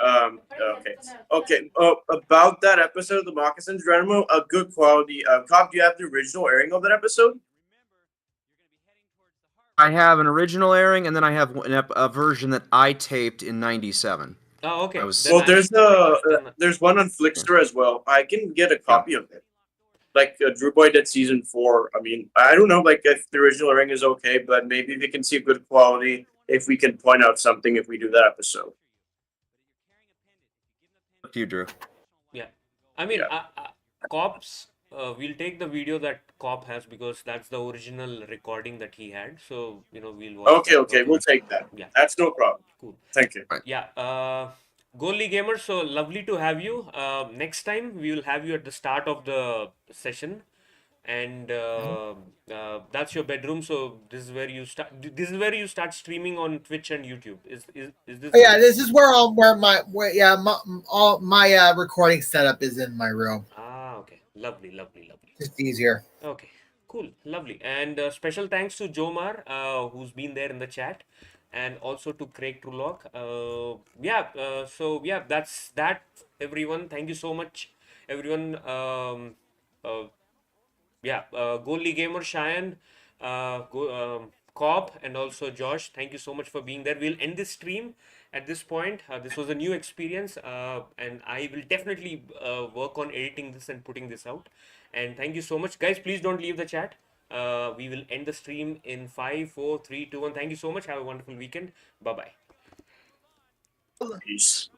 Okay. About that episode, the Moccasins Geronimo, a good quality. Cop, do you have the original airing of that episode? I have an original airing, and then I have a version that I taped in '97. Oh, okay. There's one on Flickster as well. I can get a copy of it. Like Drew Boy did season 4. I mean, I don't know, if the original ring is okay, but maybe we can see a good quality if we can point out something if we do that episode. Up to you, Drew. Yeah, I mean, Cop's. We'll take the video that Cop has, because that's the original recording that he had. So we'll watch. Okay, we'll take that. Yeah, that's no problem. Cool. Thank you. Yeah. Goalie Gamer, so lovely to have you. Next time we will have you at the start of the session, and that's your bedroom. So this is where you start. This is where you start streaming on Twitch and YouTube. Is this? Oh, yeah, this is where all my recording setup is in my room. Ah, okay. Lovely, lovely, lovely. Just easier. Okay, cool, lovely, and special thanks to Jomar, who's been there in the chat. And also to Craig Trulock. So that's that, everyone. Thank you so much, everyone. Goalie Gamer, Cheyenne, Cobb and also Josh, thank you so much for being there. We'll end this stream at this point. This was a new experience, and I will definitely work on editing this and putting this out. And thank you so much, guys. Please don't leave the chat. We will end the stream in 5, 4, 3, 2, 1. Thank you so much. Have a wonderful weekend. Bye bye. Peace.